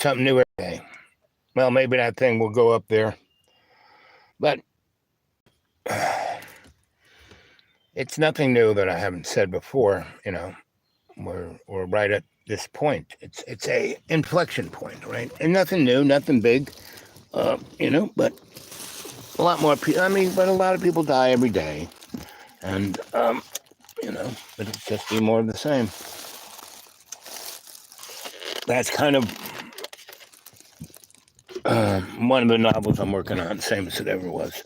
something new every day. Well, maybe that thing will go up there, but it's nothing new that I haven't said before. We're right at this point. It's a inflection point, right? And nothing new, nothing big, But a lot more people. I mean, but a lot of people die every day, and but it's just be more of the same. That's kind of one of the novels I'm working on, same as it ever was.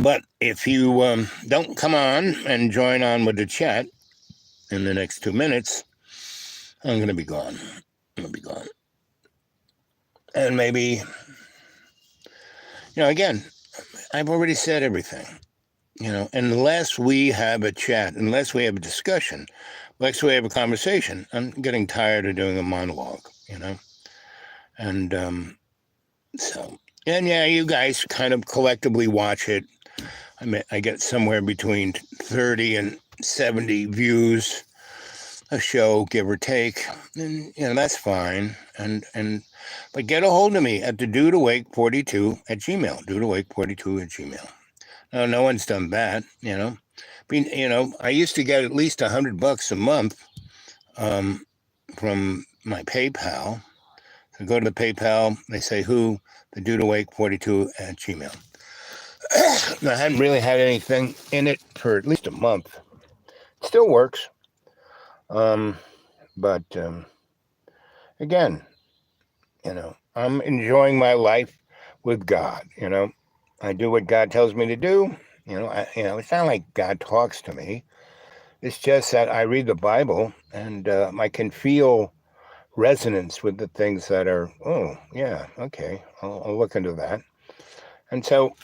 But if you don't come on and join on with the chat in the next 2 minutes, I'm going to be gone. I'm going to be gone. And maybe, again, I've already said everything, unless we have a chat, unless we have a discussion, unless we have a conversation, I'm getting tired of doing a monologue, And and yeah, you guys kind of collectively watch it. I mean, I get somewhere between 30 and 70 views a show, give or take, and that's fine. But get a hold of me at the dudeawake42 at Gmail. Dudeawake42 at Gmail. No, no one's done that. I used to get at least $100 a month from my PayPal. So go to the PayPal. They say who the dudeawake42 at Gmail. I hadn't really had anything in it for at least a month. It still works. But again, I'm enjoying my life with God. I do what God tells me to do. It's not like God talks to me. It's just that I read the Bible and I can feel resonance with the things that are, oh, yeah, okay, I'll look into that. And so,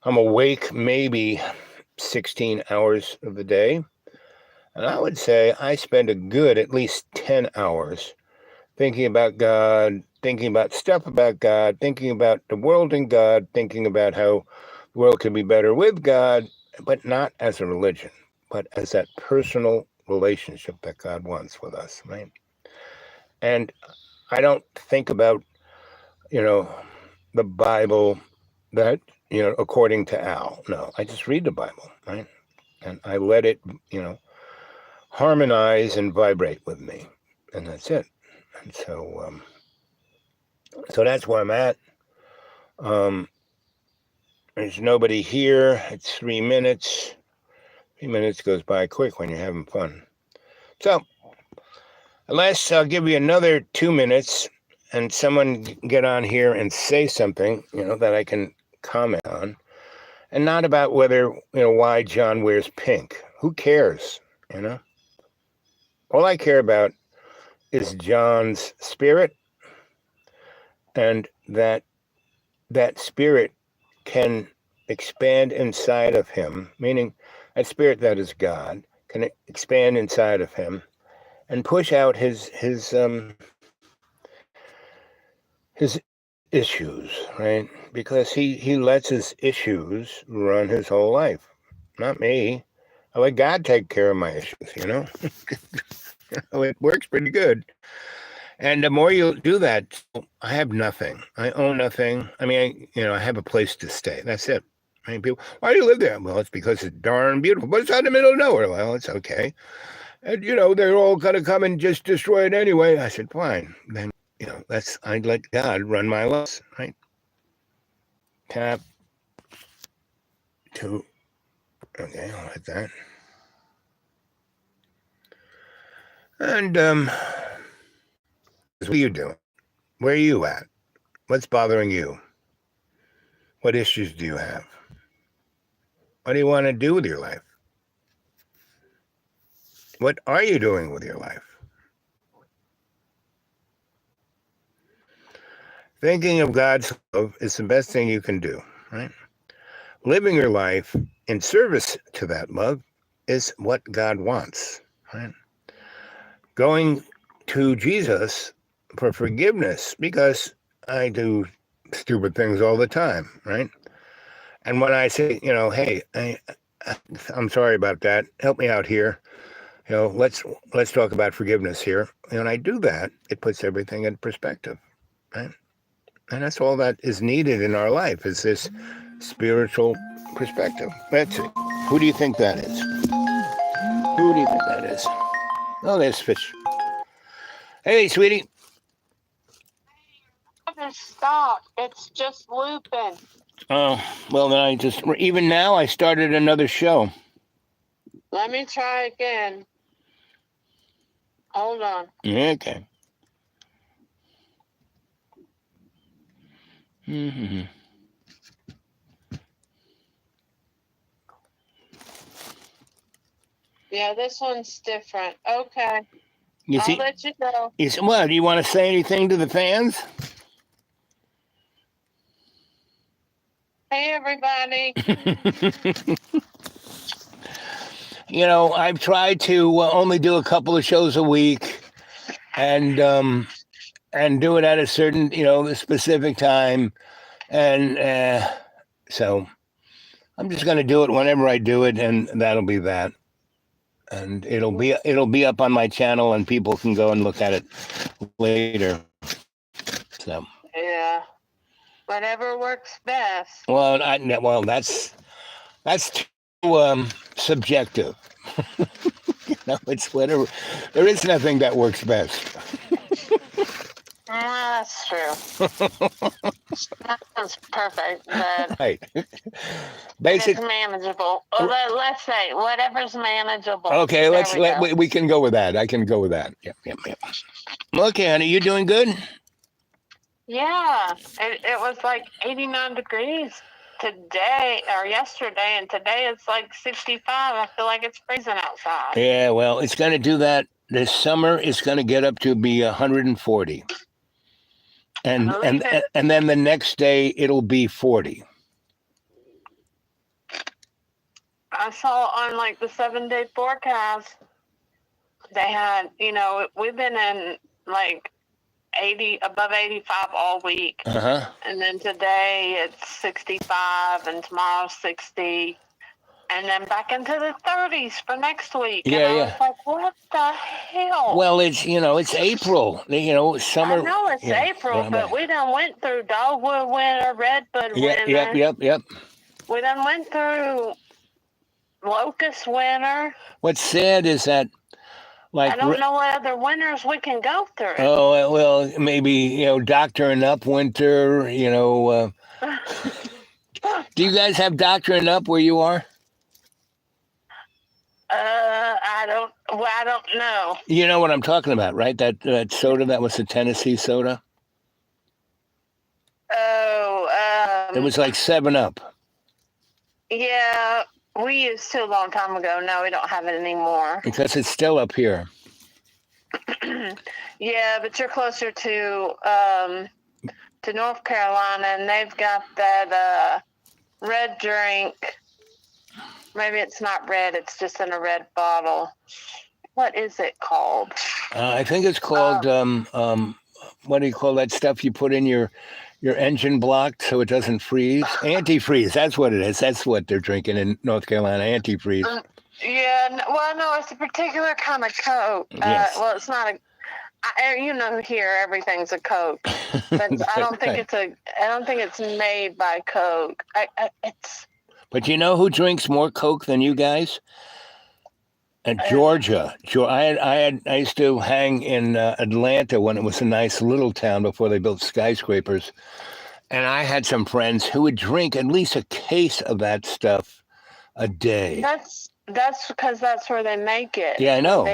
I'm awake maybe 16 hours of the day. And I would say I spend a good at least 10 hours thinking about God, thinking about stuff about God, thinking about the world and God, thinking about how the world could be better with God, but not as a religion, but as that personal relationship that God wants with us, right? And I don't think about, the Bible that, according to Al. No, I just read the Bible, right? And I let it, harmonize and vibrate with me. And that's it. And so that's where I'm at. There's nobody here. It's 3 minutes. 3 minutes goes by quick when you're having fun. So unless I'll give you another 2 minutes and someone get on here and say something, that I can comment on, and not about whether, why John wears pink. Who cares, All I care about is John's spirit, and that spirit can expand inside of him, meaning that spirit that is God can expand inside of him and push out his issues, right? Because he lets his issues run his whole life, not me. I let God take care of my issues, It works pretty good. And the more you do that, I have nothing. I own nothing. I mean, I have a place to stay. That's it. I mean, people, why do you live there? Well, it's because it's darn beautiful, but it's out in the middle of nowhere. Well, it's okay. And, they're all going to come and just destroy it anyway. I said, fine. Then, I let God run my life, right? Tap. 2. Okay, I'll hit that. And, what are you doing? Where are you at? What's bothering you? What issues do you have? What do you want to do with your life? What are you doing with your life? Thinking of God's love is the best thing you can do, right? Living your life in service to that love is what God wants, right? Going to Jesus for forgiveness, because I do stupid things all the time, right? And when I say, hey, I'm sorry about that. Help me out here. Let's talk about forgiveness here. And I do that, it puts everything in perspective, right? And that's all that is needed in our life is this spiritual perspective. That's it. Who do you think that is? Who do you think that is? Oh, there's Fish. Hey, sweetie. Stop. It's just looping. Oh, well, then even now, I started another show. Let me try again. Hold on. Okay. Mm-hmm. Yeah, this one's different. Okay. I'll let you go. Well, do you want to say anything to the fans? Hey, everybody. I've tried to only do a couple of shows a week and do it at a certain, specific time. And so I'm just going to do it whenever I do it, and that'll be that. And it'll be up on my channel, and people can go and look at it later. So yeah, whatever works best. Well, that's too subjective. It's whatever. There is nothing that works best. That's true. That's perfect. But right. It's manageable. Let's say whatever's manageable. Okay, we can go with that. I can go with that. Yep. Okay, honey, you doing good? Yeah, it was like 89 degrees today or yesterday, and today it's like 65. I feel like it's freezing outside. Yeah, well, it's going to do that. This summer it's going to get up to be 140. And then the next day it'll be 40. I saw on like the 7-day forecast, they had, we've been in like above 85 all week. Uh-huh. And then today it's 65 and tomorrow 60. And then back into the 30s for next week. Yeah, and I was like, what the hell? Well, it's April. Summer. I know it's April, but we done went through dogwood winter, redbud winter. Yep. We done went through locust winter. What's sad is that, I don't know what other winters we can go through. Oh, well, maybe, doctoring up winter, Do you guys have doctoring up where you are? I don't know. You know what I'm talking about, right? That soda, that was the Tennessee soda? Oh, it was like 7-Up. Yeah, we used to a long time ago. No, we don't have it anymore. Because it's still up here. Yeah, but you're closer to North Carolina, and they've got that red drink. Maybe it's not red, it's just in a red bottle. What is it called? I think it's called, what do you call that stuff you put in your engine block so it doesn't freeze? Antifreeze, that's what it is. That's what they're drinking in North Carolina, antifreeze. No, it's a particular kind of Coke. Yes. Well, it's not here everything's a Coke, but I don't think it's made by Coke. But you know who drinks more Coke than you guys? Georgia. I used to hang in Atlanta when it was a nice little town before they built skyscrapers. And I had some friends who would drink at least a case of that stuff a day. That's because that's where they make it. Yeah, I know.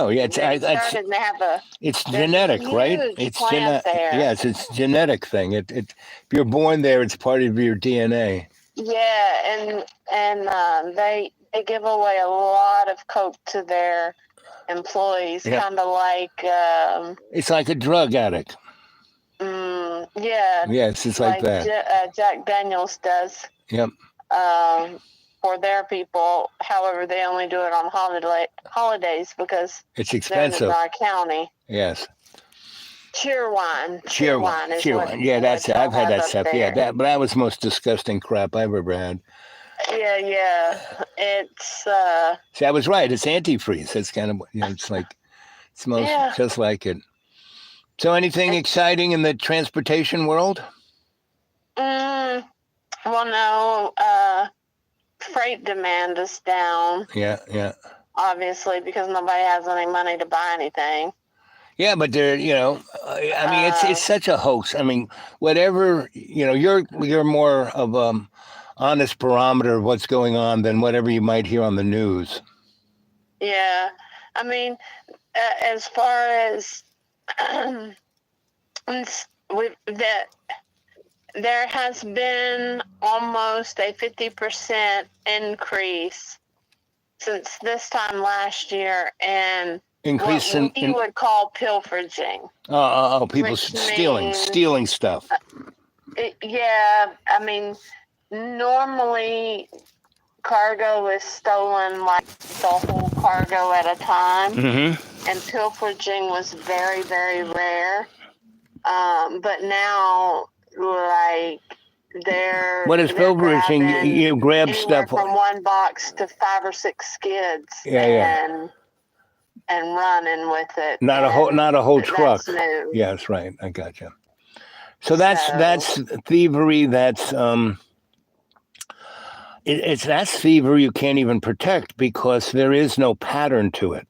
Yeah, it's genetic, right? It's Yes, it's genetic thing. If you're born there, it's part of your DNA. Yeah, and they give away a lot of Coke to their employees, kind of like it's like a drug addict. Yeah. Yes, it's like that. Jack Daniels does. Yep. For their people, however, they only do it on holidays because it's expensive. They're in our county. Yes. Cheerwine. Cheerwine. Yeah, that's it. I've had that stuff. There. Yeah, but that was the most disgusting crap I've ever had. Yeah. It's See, I was right. It's antifreeze. It's kind of, it's like, it smells yeah. just like it. So anything exciting in the transportation world? Well, no. Freight demand is down. Yeah. Obviously, because nobody has any money to buy anything. Yeah, but they're, I mean, it's such a hoax. I mean, whatever, you're more of honest barometer of what's going on than whatever you might hear on the news. Yeah, I mean, as far as that, there has been almost a 50% increase since this time last year, and Increase what we would call pilfering. People stealing stuff. Yeah, I mean, normally cargo is stolen like the whole cargo at a time, and pilfering was very, very rare. But now, like, what is pilfering? You grab stuff from one box to 5 or 6 skids, and running with it. Not a whole truck. Yeah, that's right. I gotcha. So that's thievery. That's that's thievery you can't even protect because there is no pattern to it.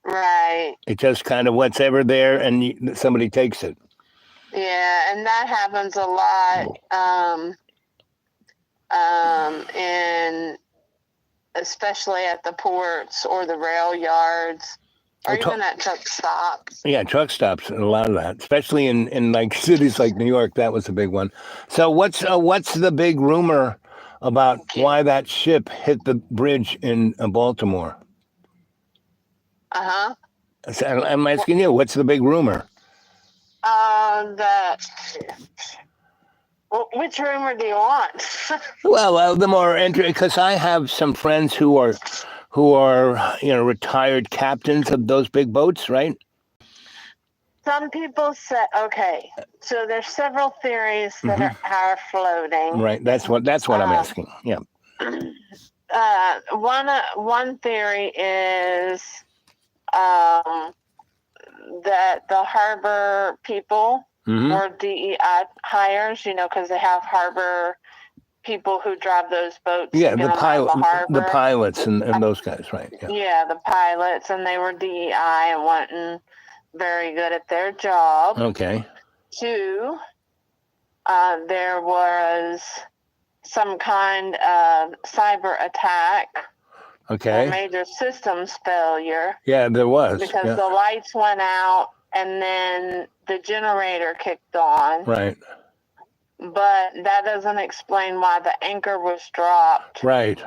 Right. It just kind of whatever there, and somebody takes it. Yeah, and that happens a lot. And especially at the ports or the rail yards, or even at truck stops. Yeah, truck stops, a lot of that, especially in like cities like New York. That was a big one. So what's the big rumor about why that ship hit the bridge in Baltimore? So I'm asking you, what's the big rumor? Which rumor do you want? Well, the more because I have some friends who are retired captains of those big boats, right? Some people say, okay, so there's several theories that are floating. Right, that's what I'm asking. Yeah. One theory is that the harbor people or DEI hires, because they have harbor people who drive those boats. Yeah, the pilots and those guys, right? Yeah, the pilots, and they were DEI and wasn't very good at their job. Okay. 2, there was some kind of cyber attack. Okay. Or major systems failure. Yeah, there was. Because the lights went out and then the generator kicked on. Right. But that doesn't explain why the anchor was dropped. Right.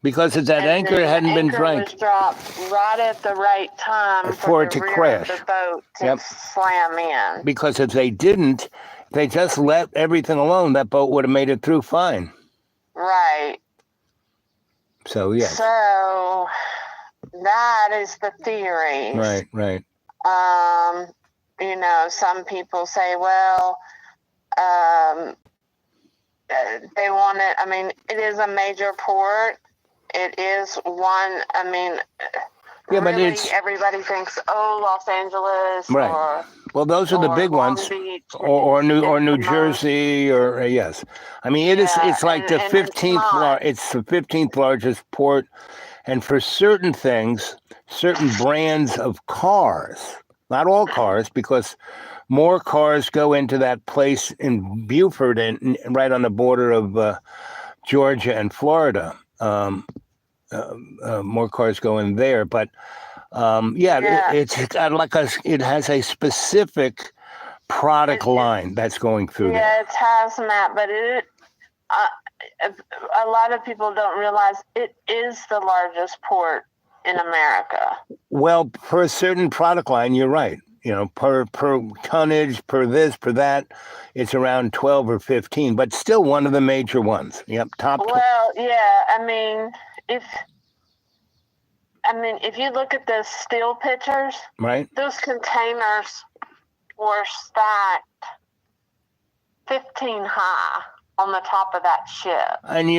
Because that anchor hadn't been drank. Was dropped right at the right time for it to crash. The boat to slam in. Because if they didn't, they just let everything alone, that boat would have made it through fine. Right. So, yeah. So, that is the theory. Right. Some people say, well, they want it. I mean, it is a major port. It is one, yeah, but really everybody thinks, Los Angeles. Right. Well, those are the big ones. Or New Jersey, or yes. I mean, it's like the 15th it's the 15th largest port, and for certain things, certain brands of cars, not all cars, because more cars go into that place in Beaufort and right on the border of Georgia and Florida. More cars go in there, but it has a specific product line that's going through there. Yeah, it's hazmat, but a lot of people don't realize it is the largest port in America. Well, per a certain product line, you're right. Per tonnage, per this, per that, it's around 12 or 15, but still one of the major ones. Yep, top. Well, yeah, if you look at the steel pictures, right, those containers were stacked 15 high. on the top of that ship. And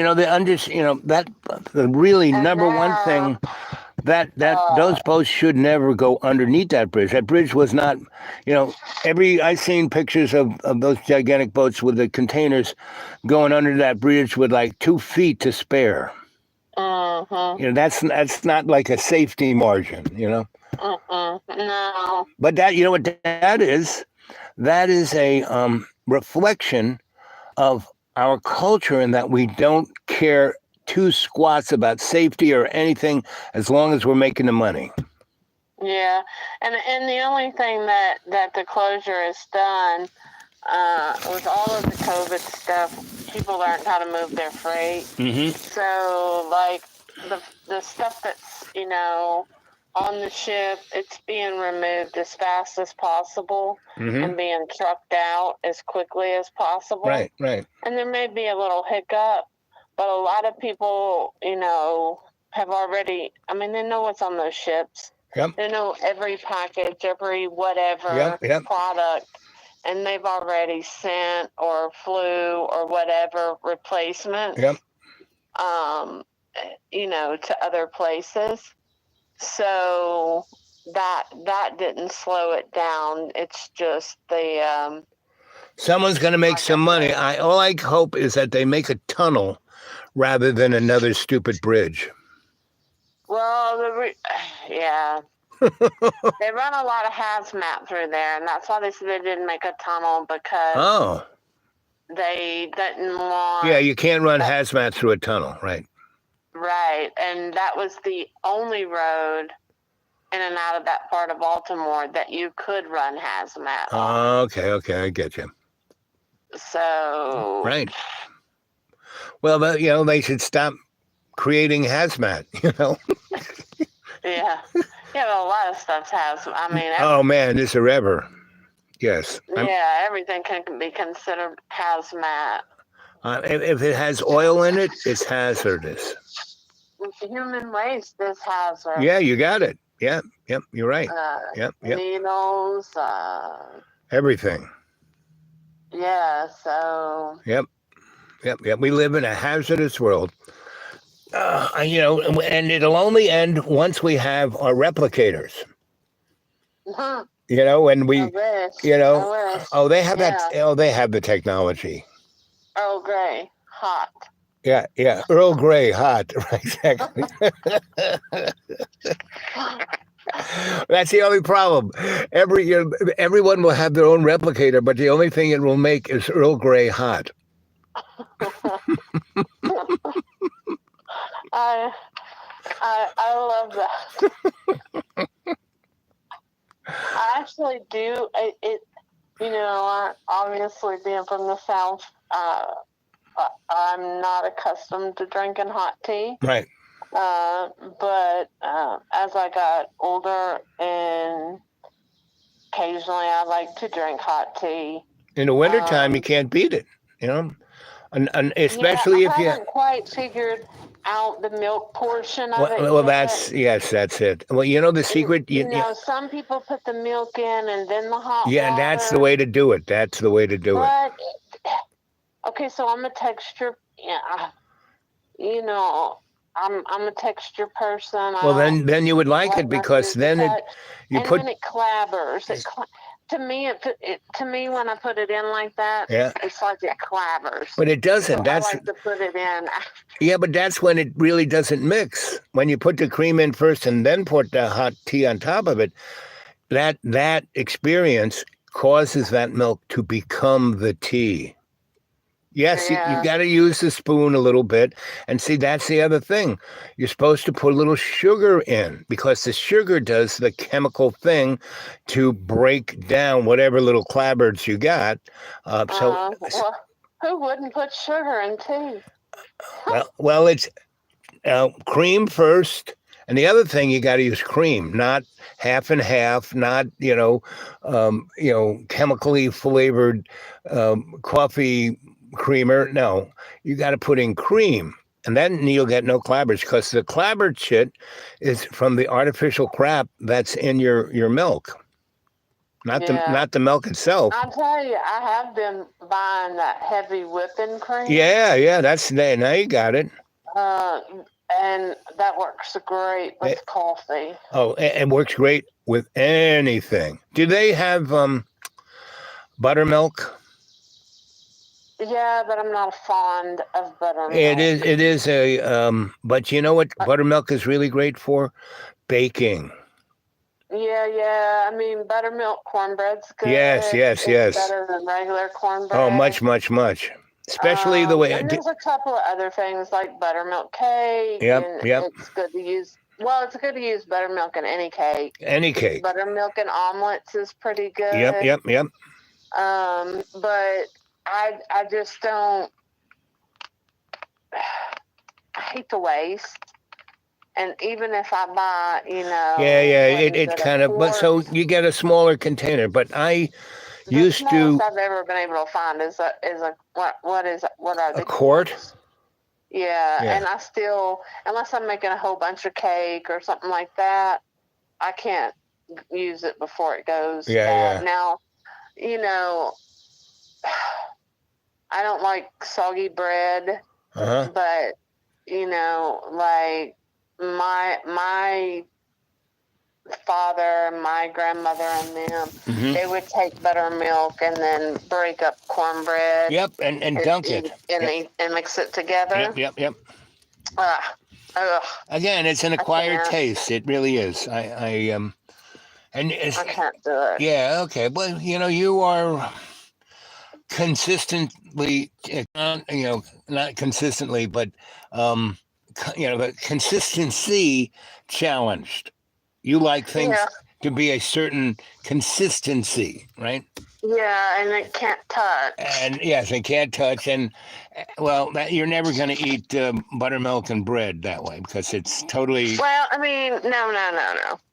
that the really And number one thing that those boats should never go underneath that bridge. That bridge was not, I've seen pictures of those gigantic boats with the containers going under that bridge with like 2 feet to spare. That's not like a safety margin. No. But that, what that is? That is a reflection of our culture, in that we don't care two squats about safety or anything as long as we're making the money. Yeah, and the only thing that the closure has done with all of the COVID stuff, people learned how to move their freight. Mm-hmm. So, like the stuff that's on the ship, it's being removed as fast as possible and being trucked out as quickly as possible. Right. And there may be a little hiccup, but a lot of people, have already, they know what's on those ships. Yep. They know every package, every whatever product, and they've already sent or flew or whatever replacements, to other places. So that didn't slow it down. It's just the someone's going to make some money. All I hope is that they make a tunnel rather than another stupid bridge. Well, yeah. They run a lot of hazmat through there, and that's why they said they didn't make a tunnel, because they didn't want... Yeah, you can't run hazmat through a tunnel, right? Right, and that was the only road in and out of that part of Baltimore that you could run hazmat on. Okay, I get you. So... Right. Well, they should stop creating hazmat, Yeah, but a lot of stuff has. Oh man, it's a river. Yes. Yeah, everything can be considered hazmat. If it has oil in it, it's hazardous. Human waste is hazardous. Yeah, you got it. Yep, you're right. Yep. Needles. Everything. Yeah. So. Yep. We live in a hazardous world. And it'll only end once we have our replicators. When we, I wish. They have that. Oh, they have the technology. Earl Grey, hot. Yeah. Earl Grey, hot. Right, exactly. That's the only problem. Everyone will have their own replicator, but the only thing it will make is Earl Grey hot. I love that. I actually do. Obviously being from the South, I'm not accustomed to drinking hot tea. Right. But as I got older, and occasionally I like to drink hot tea. In the wintertime, you can't beat it, and especially if you haven't quite figured out the milk portion of it. Well, that's it. Well, the secret. Some people put the milk in and then the hot water. Yeah, that's the way to do it. Okay, so I'm a texture. Yeah, I'm a texture person. Well, then you would like it, because then then it clabbers. To me, when I put it in like that, it's like it clabbers. But it doesn't. So I like to put it in. Yeah, but that's when it really doesn't mix. When you put the cream in first and then put the hot tea on top of it, that experience causes that milk to become the tea. Yes, you got to use the spoon a little bit. And see, that's the other thing. You're supposed to put a little sugar in, because the sugar does the chemical thing to break down whatever little clabberds you got. Well, who wouldn't put sugar in tea? Well, it's cream first. And the other thing, you got to use cream, not half and half, not, chemically flavored coffee creamer. No, you got to put in cream, and then you'll get no clabbers, because the clabbered shit is from the artificial crap that's in your milk. Yeah. not the milk itself. I'll tell you, I have been buying that heavy whipping cream. Yeah, that's now you got it. Uh, and that works great with It, coffee. it works great with anything. Do they have buttermilk? Yeah, but I'm not fond of It buttermilk. is a but you know what buttermilk is really great for? Baking. Yeah. I mean, buttermilk cornbread's good. Yes. It's better than regular cornbread. Oh, much. Especially the way And there's a couple of other things like buttermilk cake, and yep. it's good to use. Well, it's good to use buttermilk in any cake. Any cake. Buttermilk and omelets is pretty good. Yep. But I just don't. I hate to waste. And even if I buy, it kind of. But so you get a smaller container. But I used the smallest I've ever been able to find is a what are they? A quart. Quarts? Yeah, and I still, unless I'm making a whole bunch of cake or something like that, I can't use it before it goes bad. Now, I don't like soggy bread, but like my father, my grandmother, and them, they would take buttermilk and then break up cornbread. Yep, and dunk it. And mix it together. Yep. Again, it's an acquired taste. It really is. I can't do it. Yeah, okay. Well, you are consistently, not consistently, but but consistency challenged. You like things to be a certain consistency, right? Yeah, and it can't touch. And yes, it can't touch. And well, you're never going to eat buttermilk and bread that way because it's totally. Well, I mean, no.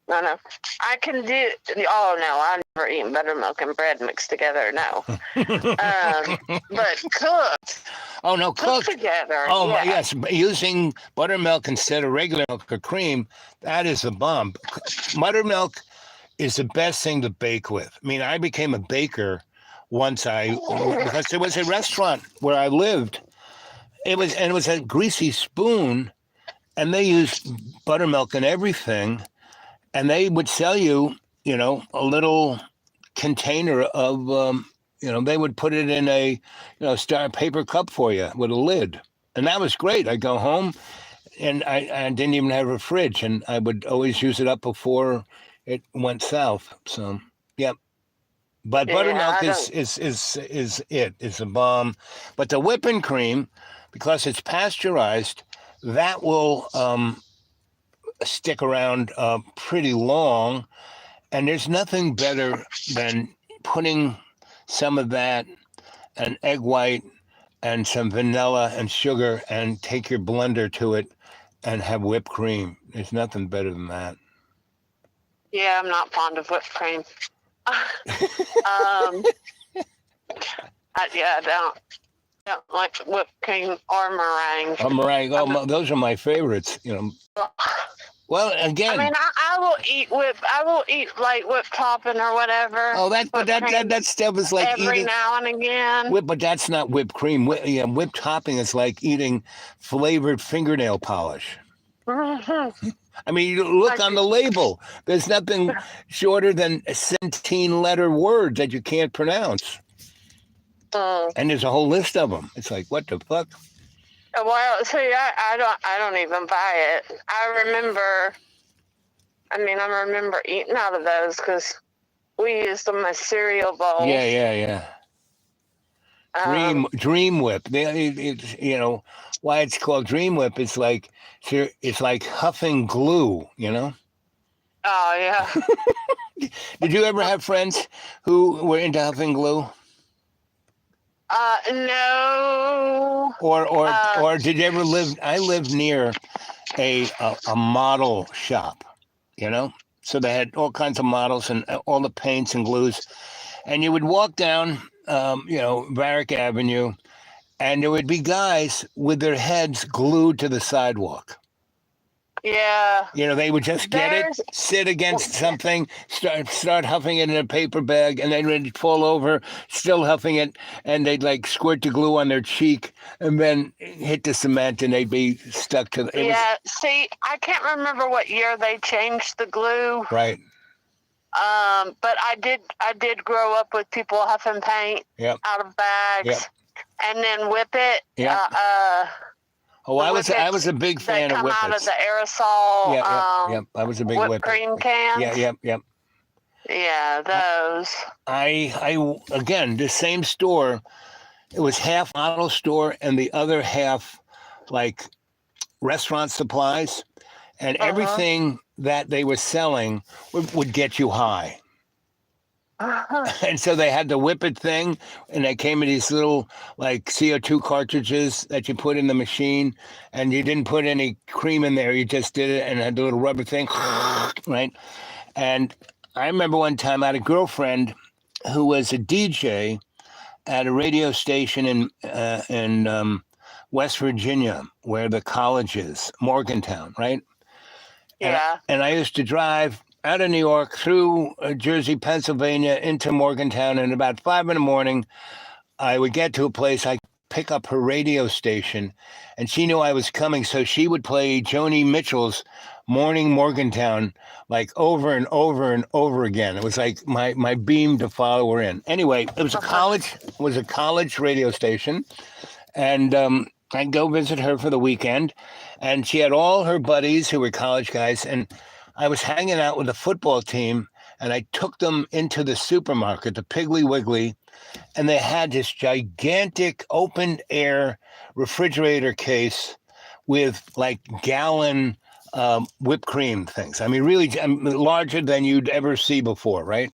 I can do. Oh no, I've never eaten buttermilk and bread mixed together. No, but cooked. Oh no, cooked together. Oh yes, using buttermilk instead of regular milk or cream. That is the bomb. Buttermilk is the best thing to bake with. I mean, I became a baker once because there was a restaurant where I lived. It was a greasy spoon, and they used buttermilk and everything, and they would sell you, a little container of, they would put it in a, star paper cup for you with a lid, and that was great. I'd go home, and I didn't even have a fridge, and I would always use it up before it went south. So, yep. But buttermilk is a bomb. But the whipping cream, because it's pasteurized, that will stick around pretty long. And there's nothing better than putting some of that, an egg white, and some vanilla and sugar, and take your blender to it and have whipped cream. There's nothing better than that. Yeah, I'm not fond of whipped cream. I don't like whipped cream or meringue. Meringue. Those are my favorites. Well, again. I mean, I will eat like whipped topping or whatever. Oh, that stuff is like every now and again. But that's not whipped cream. Whipped topping is like eating flavored fingernail polish. Mm-hmm. I mean, you look on the label. There's nothing shorter than 17-letter words that you can't pronounce. And there's a whole list of them. It's like, what the fuck? Well, see, I don't even buy it. I remember eating out of those because we used them as cereal bowls. Yeah. Dream Whip. Why it's called Dream Whip? It's like huffing glue. Oh yeah. Did you ever have friends who were into huffing glue? No. Or did you ever live? I lived near a model shop. So they had all kinds of models and all the paints and glues, and you would walk down, Varick Avenue, and there would be guys with their heads glued to the sidewalk. Yeah. You know, they would just get it, There's sit against something, start huffing it in a paper bag, and then they'd fall over, still huffing it, and they'd like squirt the glue on their cheek, and then hit the cement, and they'd be stuck to it. Yeah. See, I can't remember what year they changed the glue. Right. But I did grow up with people huffing paint Yep. out of bags, Yep. and then whip it. Yep. Oh, I was a big fan of whippets. They come out of whippets. the aerosol. Yep. I was a big whipped whippet. cream cans. Yep. Yeah, those. I again, the same store. It was half auto store and the other half like restaurant supplies, and everything that they were selling would get you high. And so they had the whippet thing, and they came in these little like CO2 cartridges that you put in the machine, and you didn't put any cream in there. You just did it and had the little rubber thing, right? And I remember one time I had a girlfriend who was a DJ at a radio station in West Virginia, where the college is, Morgantown, right? Yeah. And I used to drive out of New York through Jersey, Pennsylvania, into Morgantown, and about 5 a.m, I would get to a place. I pick up her radio station, and she knew I was coming, so she would play Joni Mitchell's Morning Morgantown like over and over and over again. It was like my beam to follow her in. Anyway, it was a college radio station, and I'd go visit her for the weekend, and she had all her buddies who were college guys, and I was hanging out with the football team, and I took them into the supermarket, the Piggly Wiggly, and they had this gigantic open air refrigerator case with like gallon whipped cream things. I mean, really larger than you'd ever see before, right?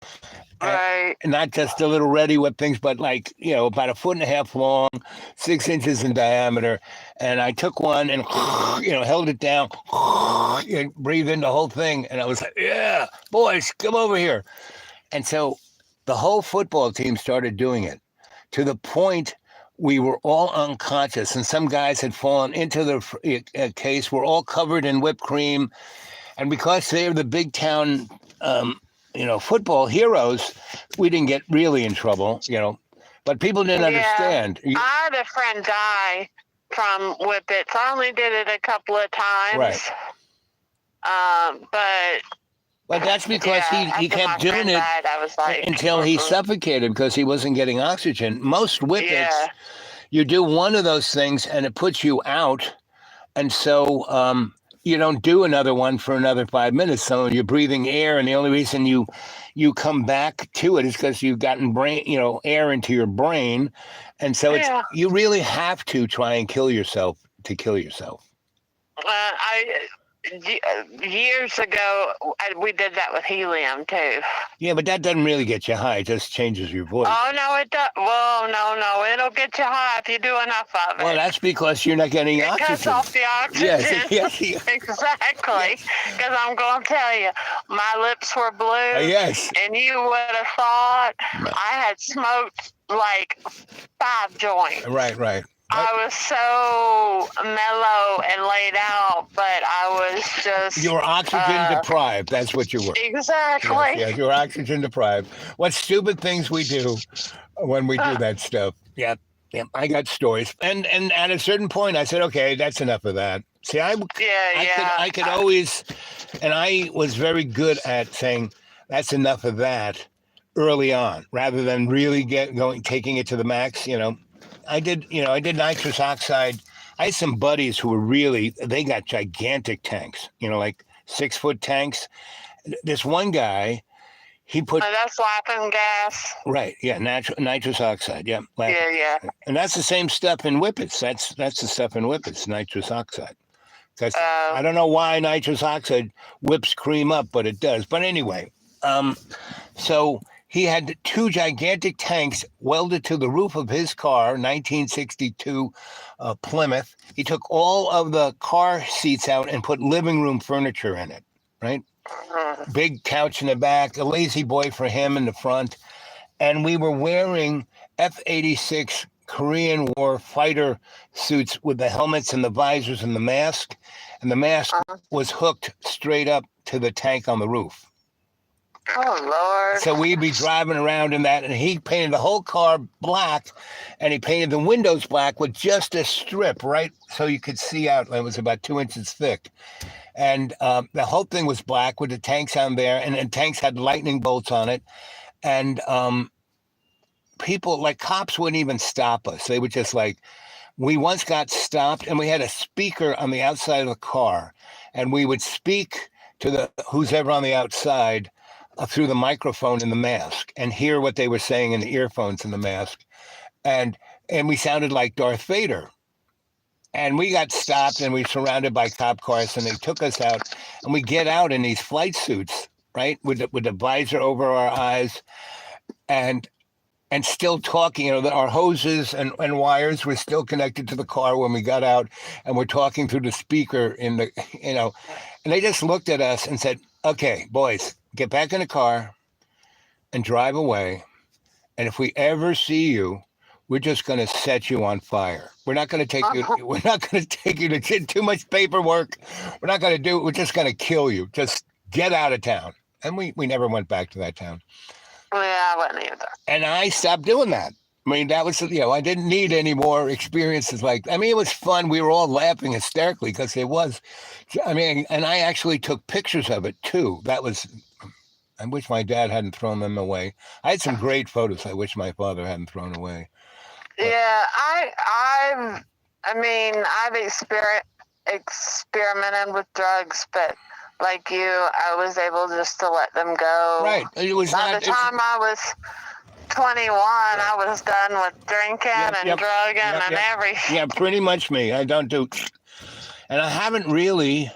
Right. And not just the little ready whip things, but like, you know, about 1.5 feet long, 6 inches in diameter. And I took one and, you know, held it down, and breathed in the whole thing. And I was like, yeah, boys, come over here. And so the whole football team started doing it, to the point we were all unconscious. And some guys had fallen into the case. We're all covered in whipped cream. And because they were the big town football heroes, we didn't get really in trouble, but people didn't understand. I had a friend die from whippets. I only did it a couple of times. Right. But that's because he kept doing it until he suffocated, because he wasn't getting oxygen. Most whippets, you do one of those things and it puts you out. And so you don't do another one for another 5 minutes. So you're breathing air, and the only reason you come back to it is because you've gotten air into your brain, and so you really have to try and kill yourself to kill yourself. Years ago, we did that with helium too. Yeah, but that doesn't really get you high. It just changes your voice. Oh, no, it does. Well, no. It'll get you high if you do enough of it. Well, that's because you're not getting oxygen. It cuts off the oxygen. Yes. Exactly. Because I'm going to tell you, my lips were blue. Yes. And you would have thought I had smoked like 5 joints. Right. I was so mellow and laid out, but I was just... You were oxygen deprived. That's what you were. Exactly. Yes, you were oxygen deprived. What stupid things we do when we do that stuff. Yeah, I got stories. And at a certain point, I said, okay, that's enough of that. See, I could always... And I was very good at saying, that's enough of that early on, rather than really taking it to the max, I did nitrous oxide. I had some buddies who were they got gigantic tanks, like 6-foot tanks. This one guy, he put... that's laughing gas. Right, yeah, nitrous oxide, yeah. Yeah. And that's the same stuff in whippets. That's the stuff in whippets, nitrous oxide. Because I don't know why nitrous oxide whips cream up, but it does. But anyway, so... He had 2 gigantic tanks welded to the roof of his car, 1962 Plymouth. He took all of the car seats out and put living room furniture in it, right? Big couch in the back, a lazy boy for him in the front. And we were wearing F-86 Korean War fighter suits with the helmets and the visors and the mask. And the mask was hooked straight up to the tank on the roof. Oh, Lord. So we'd be driving around in that, and he painted the whole car black, and he painted the windows black with just a strip, right? So you could see out. It was about 2 inches thick. And the whole thing was black with the tanks on there, and the tanks had lightning bolts on it. And people, like cops, wouldn't even stop us. They would just like, we once got stopped, and we had a speaker on the outside of the car, and we would speak to the who's ever on the outside through the microphone in the mask and hear what they were saying in the earphones in the mask. And we sounded like Darth Vader. And we got stopped, and we were surrounded by cop cars, and they took us out, and we get out in these flight suits, right, with the visor over our eyes, and still talking. You know, our hoses and wires were still connected to the car when we got out, and we're talking through the speaker in the, you know, and they just looked at us and said, "Okay, boys, get back in the car and drive away. And if we ever see you, we're just going to set you on fire. We're not going to take you. We're not going to take you to too much paperwork. We're not going to do it. We're just going to kill you. Just get out of town." And we never went back to that town. Yeah, I wouldn't either. And I stopped doing that. I mean, that was, you know, I didn't need any more experiences like, I mean, it was fun. We were all laughing hysterically because it was, I mean, and I actually took pictures of it too. That was, I wish my dad hadn't thrown them away. I had some great photos I wish my father hadn't thrown away. But, yeah, I've experimented with drugs, but like you, I was able just to let them go. Right. It was By the time I was 21, I was done with drinking and drugging and everything. Yeah, pretty much me. I don't do, and I haven't really.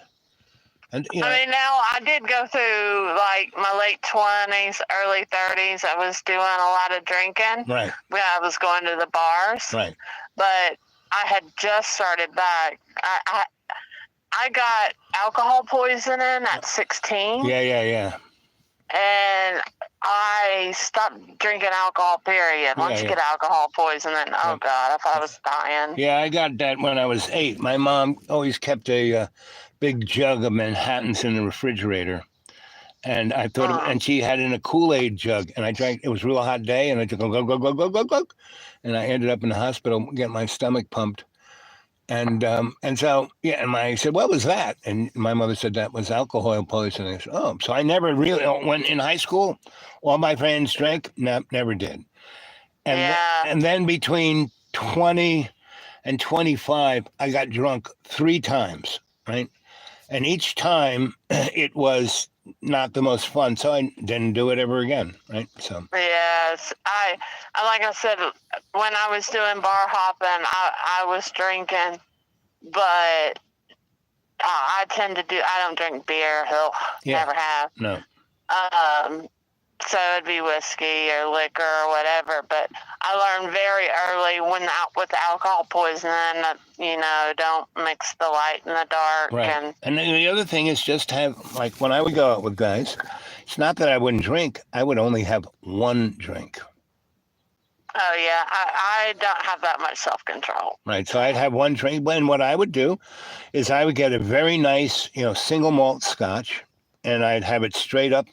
And, you know, I mean, now I did go through like my late 20s, early 30s. I was doing a lot of drinking. Right. Yeah, I was going to the bars. Right. But I had just started back. I got alcohol poisoning at 16. Yeah. And I stopped drinking alcohol, period. Once you get alcohol poisoning, oh, God, I thought I was dying. Yeah, I got that when I was 8. My mom always kept a big jug of Manhattans in the refrigerator. And I thought, and she had it in a Kool-Aid jug. And I drank, it was a real hot day, and I took a glug. And I ended up in the hospital getting my stomach pumped. And so, yeah, and I said, "What was that?" And my mother said that was alcohol poisoning. I said, "Oh," so I never really, when in high school, all my friends drank, never did. And then between 20 and 25, I got drunk 3 times, right? And each time it was not the most fun, so I didn't do it ever again, right? So yes, I like I said, when I was doing bar hopping, I was drinking, but I don't drink beer. Never have. No. So it'd be whiskey or liquor or whatever. But I learned very early with alcohol poisoning that, you know, don't mix the light and the dark. Right. And the other thing is just have, like when I would go out with guys, it's not that I wouldn't drink. I would only have one drink. Oh, yeah. I don't have that much self-control. Right. So I'd have one drink. And what I would do is I would get a very nice, you know, single malt scotch, and I'd have it straight up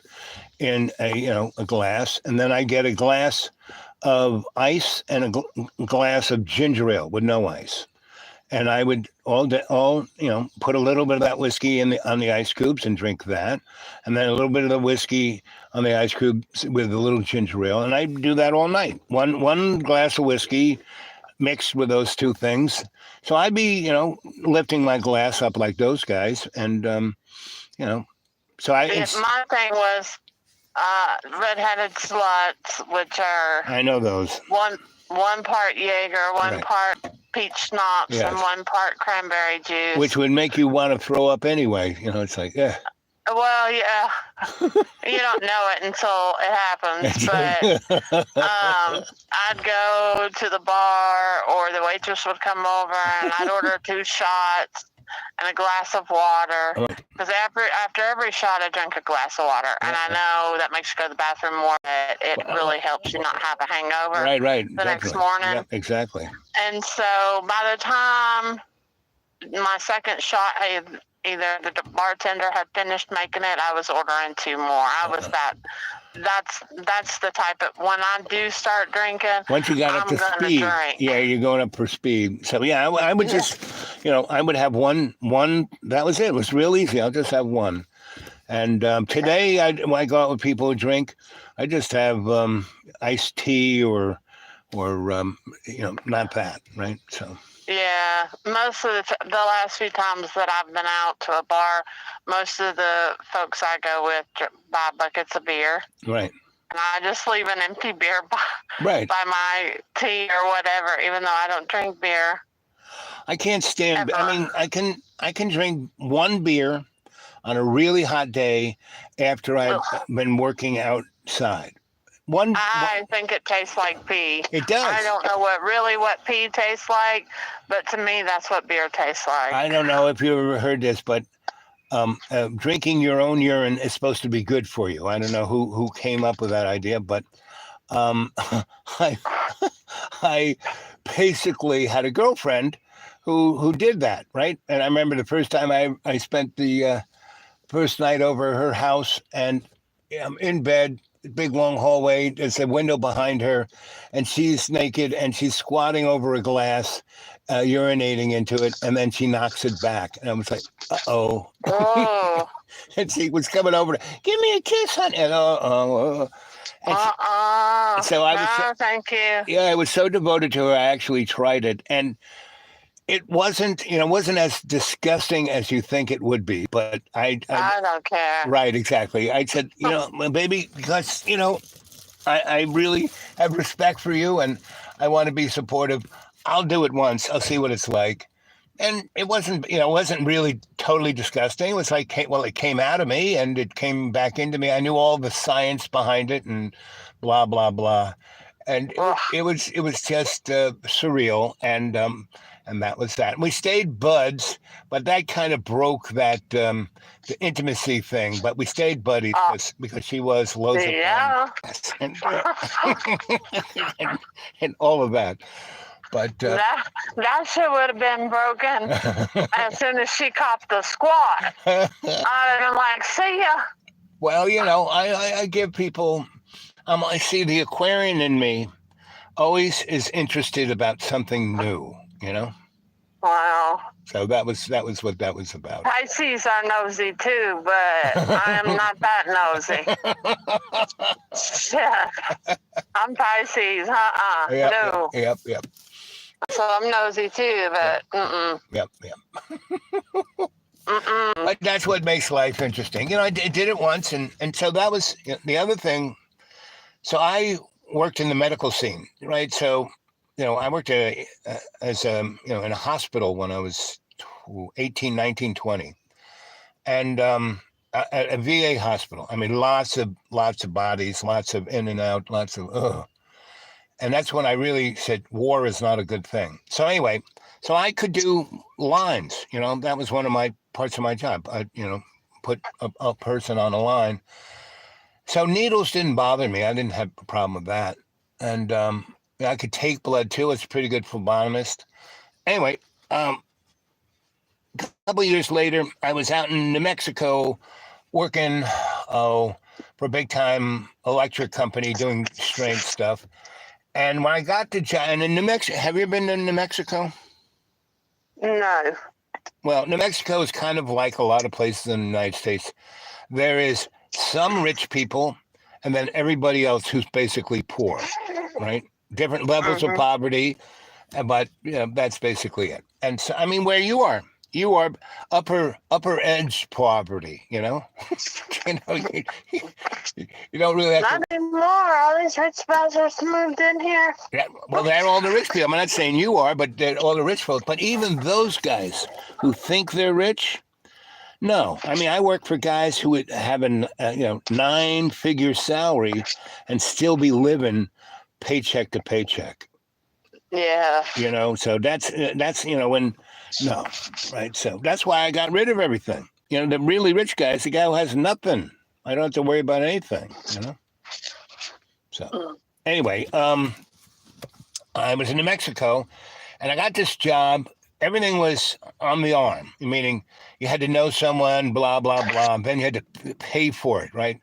in a glass, and then I get a glass of ice and a glass of ginger ale with no ice, and I would put a little bit of that whiskey on the ice cubes and drink that, and then a little bit of the whiskey on the ice cubes with a little ginger ale, and I do that all night. One glass of whiskey mixed with those two things, so I'd be lifting my glass up like those guys, and so my thing was. Red-headed sluts, which are I know those. One part Jaeger, one part peach schnapps, and one part cranberry juice. Which would make you want to throw up anyway. It's like, yeah. Well, yeah. You don't know it until it happens. But I'd go to the bar, or the waitress would come over, and I'd order 2 shots. and a glass of water. Right. Because after every shot, I drink a glass of water. And I know that makes you go to the bathroom more, but it really helps you not have a hangover Right. the next morning. Yep, exactly. And so by the time my second shot, either the bartender had finished making it, I was ordering 2 more. I was that's the type of, when I do start drinking, Once you got up to speed, drink. yeah, you're going up for speed. So yeah, I would just, I would have one. That was it. It was real easy. I'll just have one. And today, when I go out with people who drink, I just have iced tea or not that, right? So. Yeah, most of the last few times that I've been out to a bar, most of the folks I go with buy buckets of beer. Right. And I just leave an empty beer by my tea or whatever, even though I don't drink beer. I can't stand. I mean, I can drink one beer on a really hot day after I've been working outside. I think it tastes like pee. It does. I don't know what pee tastes like, but to me, that's what beer tastes like. I don't know if you ever heard this, but drinking your own urine is supposed to be good for you. I don't know who came up with that idea, but I basically had a girlfriend who did that, right? And I remember the first time I spent the first night over at her house, and I'm in bed. Big long hallway. There's a window behind her, and she's naked and she's squatting over a glass, urinating into it, and then she knocks it back. And I was like, "Uh-oh!" Oh. And she was coming over to give me a kiss, honey. And so I was. Thank you. Yeah, I was so devoted to her. I actually tried it, and it wasn't as disgusting as you think it would be, but I don't care. Right, exactly. I said, baby, because, I really have respect for you and I want to be supportive. I'll do it once. I'll see what it's like. And it wasn't really totally disgusting. It was like, it came out of me and it came back into me. I knew all the science behind it and blah, blah, blah. And it was just surreal. And that was that. We stayed buds, but that kind of broke that the intimacy thing. But we stayed buddies because she was loads of fun and all of that. But that shit would have been broken as soon as she copped the squat. I'd have been like, "See ya." Well, I give people. I see the Aquarian in me always is interested about something new. Wow. So that was what that was about. Pisces are nosy too, but I am not that nosy. I'm Pisces, no. Yep. So I'm nosy too, but Yep. But that's what makes life interesting. I did it once, and so that was the other thing. So I worked in the medical scene, right? So. I worked in a hospital when I was 18, 19, 20. And at a VA hospital. I mean, lots of bodies, lots of in and out, lots of, ugh. And that's when I really said, war is not a good thing. So anyway, I could do lines, that was one of my parts of my job. I, put a person on a line. So needles didn't bother me. I didn't have a problem with that. And, I could take blood too. It's a pretty good phlebotomist. Anyway, a couple of years later, I was out in New Mexico working for a big time electric company doing strange stuff. And when I got to and in New Mexico, have you been to New Mexico? No. Well, New Mexico is kind of like a lot of places in the United States. There is some rich people and then everybody else who's basically poor, right? Different levels of poverty, but that's basically it. And so, I mean, where you are upper edge poverty. You don't really have not anymore. All these rich bastards moved in here. Yeah, well, they're all the rich people. I'm not saying you are, but they're all the rich folks. But even those guys who think they're rich, no. I mean, I work for guys who would have a 9-figure salary and still be living paycheck to paycheck. Yeah. So that's when No, right? So that's why I got rid of everything. You know, the really rich guy is the guy who has nothing. I don't have to worry about anything, you know? So anyway, I was in New Mexico and I got this job. Everything was on the arm, meaning you had to know someone, blah, blah, blah. And then you had to pay for it, right?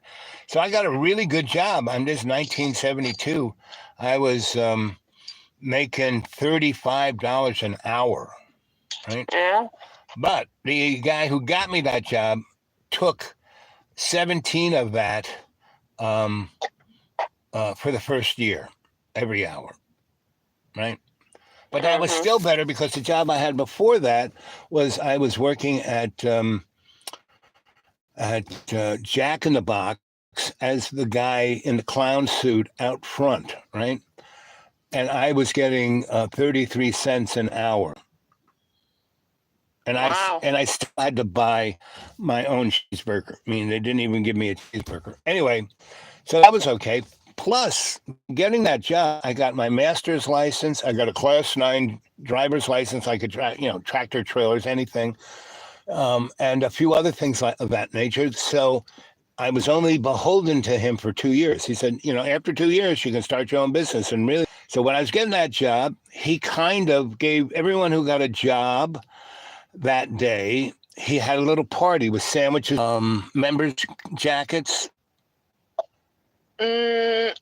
So I got a really good job. On this 1972, I was making $35 an hour, right? Yeah. But the guy who got me that job took 17 of that for the first year, every hour, right? But that was still better because the job I had before that was I was working at Jack in the Box as the guy in the clown suit out front, right? And I was getting 33 cents an hour. And Wow. I still had to buy my own cheeseburger. I mean, they didn't even give me a cheeseburger. Anyway, so that was okay. Plus, getting that job, I got my master's license. I got a Class 9 driver's license. I could, tractor trailers, anything, and a few other things of that nature. So I was only beholden to him for 2 years. He said, after 2 years, you can start your own business. And really, so when I was getting that job, he kind of gave everyone who got a job that day, he had a little party with sandwiches, members jackets. No,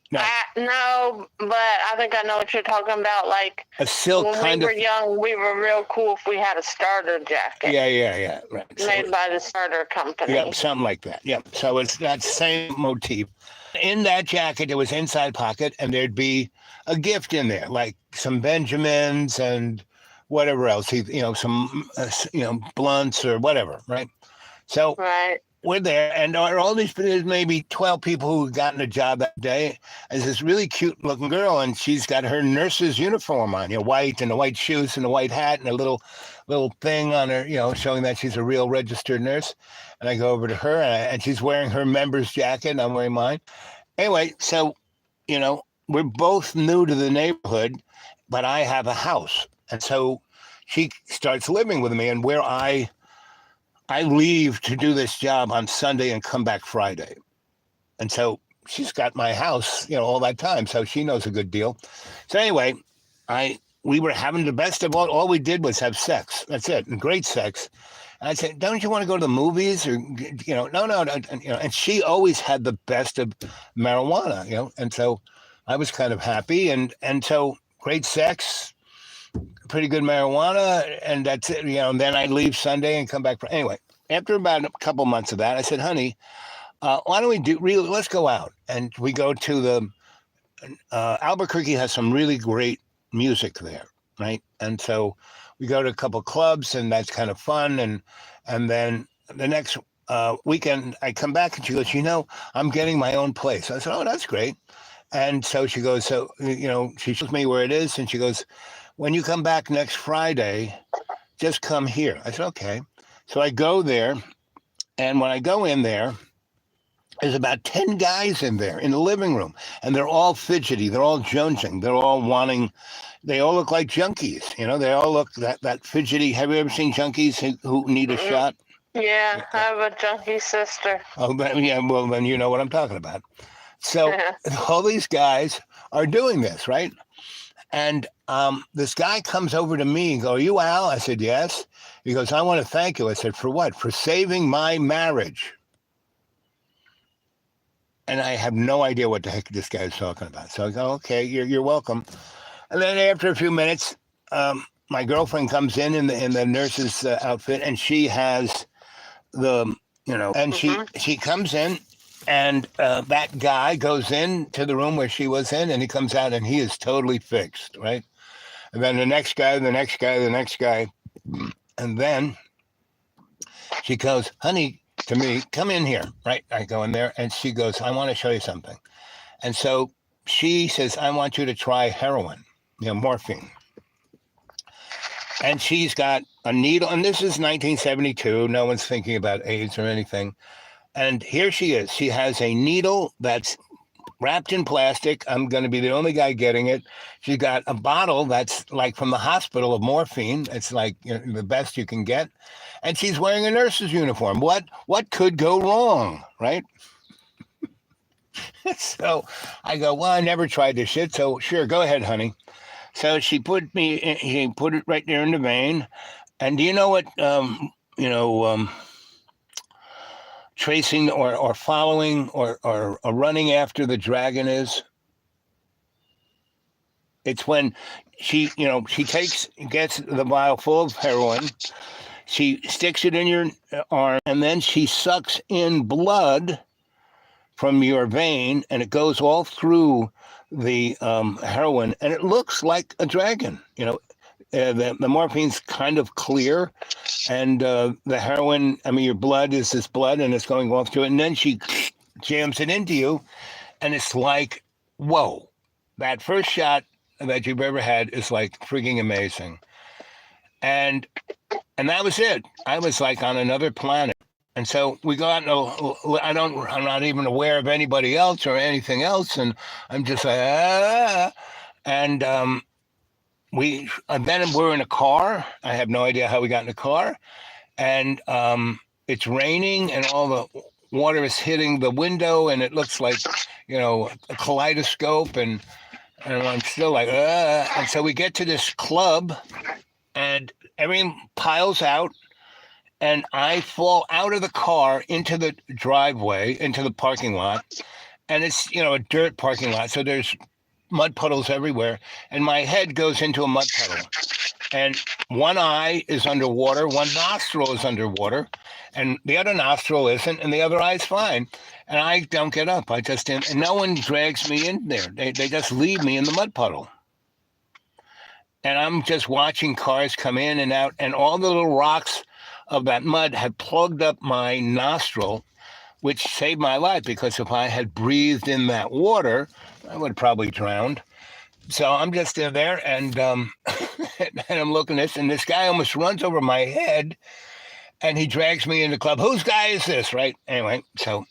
but I think I know what you're talking about. Like a silk when kind we were young, we were real cool if we had a starter jacket. Yeah. Right. Made by the starter company. Yep, something like that. Yep. So it's that same motif. In that jacket, there was inside pocket, and there'd be a gift in there, like some Benjamins and whatever else. Some blunts or whatever. Right. So we're there, and all these, there's maybe 12 people who gotten a job that day. There's this really cute looking girl, and she's got her nurse's uniform on, white, and the white shoes and the white hat and a little thing on her, showing that she's a real registered nurse. And I go over to her, and she's wearing her member's jacket, and I'm wearing mine. Anyway, so, we're both new to the neighborhood, but I have a house. And so she starts living with me, and where I leave to do this job on Sunday and come back Friday. And so she's got my house, all that time. So she knows a good deal. So anyway, we were having the best of all we did was have sex. That's it. And great sex. And I said, don't you want to go to the movies? Or, no. And she always had the best of marijuana, and so I was kind of happy. And so great sex, pretty good marijuana, and that's it. And then I leave Sunday and come back. Anyway, after about a couple months of that, I said, honey, why don't we let's go out. And we go to the, Albuquerque has some really great music there, right? And so we go to a couple clubs, and that's kind of fun. And then the next weekend, I come back, and she goes, I'm getting my own place. I said, oh, that's great. And so she goes, she shows me where it is, and she goes, when you come back next Friday, just come here. I said, okay. So I go there, and when I go in there, there's about 10 guys in there in the living room, and they're all fidgety. They're all jonesing. They're all they all look like junkies. They all look that fidgety. Have you ever seen junkies who need a shot? Yeah, I have a junkie sister. Oh, yeah, well, then you know what I'm talking about. So all these guys are doing this, right? And this guy comes over to me and goes, are you Al? I said, yes. He goes, I want to thank you. I said, for what? For saving my marriage. And I have no idea what the heck this guy is talking about. So I go, okay, you're welcome. And then after a few minutes, my girlfriend comes in the nurse's outfit, and she has and she comes in. And that guy goes into the room where she was in, and he comes out, and he is totally fixed, right? And then the next guy. And then she goes, honey, to me, come in here, right? I go in there, and she goes, I want to show you something. And so she says, I want you to try heroin, morphine. And she's got a needle, and this is 1972. No one's thinking about AIDS or anything. And here she is. She has a needle that's wrapped in plastic. I'm going to be the only guy getting it. She's got a bottle that's like from the hospital of morphine. It's like the best you can get. And she's wearing a nurse's uniform. What could go wrong, right? So I go, well, I never tried this shit. So sure, go ahead, honey. So she put it right there in the vein. And do you know what, tracing or following or running after the dragon is? It's when she gets the vial full of heroin, she sticks it in your arm, and then she sucks in blood from your vein, and it goes all through the heroin, and it looks like a dragon. The morphine's kind of clear, and the heroin, your blood is this blood, and it's going off through it, and then she jams it into you, and it's like, whoa, that first shot that you've ever had is like freaking amazing. And that was it. I was like on another planet. And so we go out, and I'm not even aware of anybody else or anything else, and I'm just like, and then we're in a car. I have no idea how we got in a car, and it's raining, and all the water is hitting the window, and it looks like a kaleidoscope, and I'm still like, and so we get to this club, and everything piles out, and I fall out of the car into the driveway, into the parking lot, and it's a dirt parking lot, so there's mud puddles everywhere, and my head goes into a mud puddle, and one eye is underwater, one nostril is underwater, and the other nostril isn't, and the other eye is fine, and I don't get up. I just and no one drags me in there. They just leave me in the mud puddle, and I'm just watching cars come in and out, and all the little rocks of that mud had plugged up my nostril, which saved my life, because if I had breathed in that water, I would have probably drowned. So I'm just there, and and I'm looking at this, and this guy almost runs over my head, and he drags me in the club. Whose guy is this, right? Anyway, so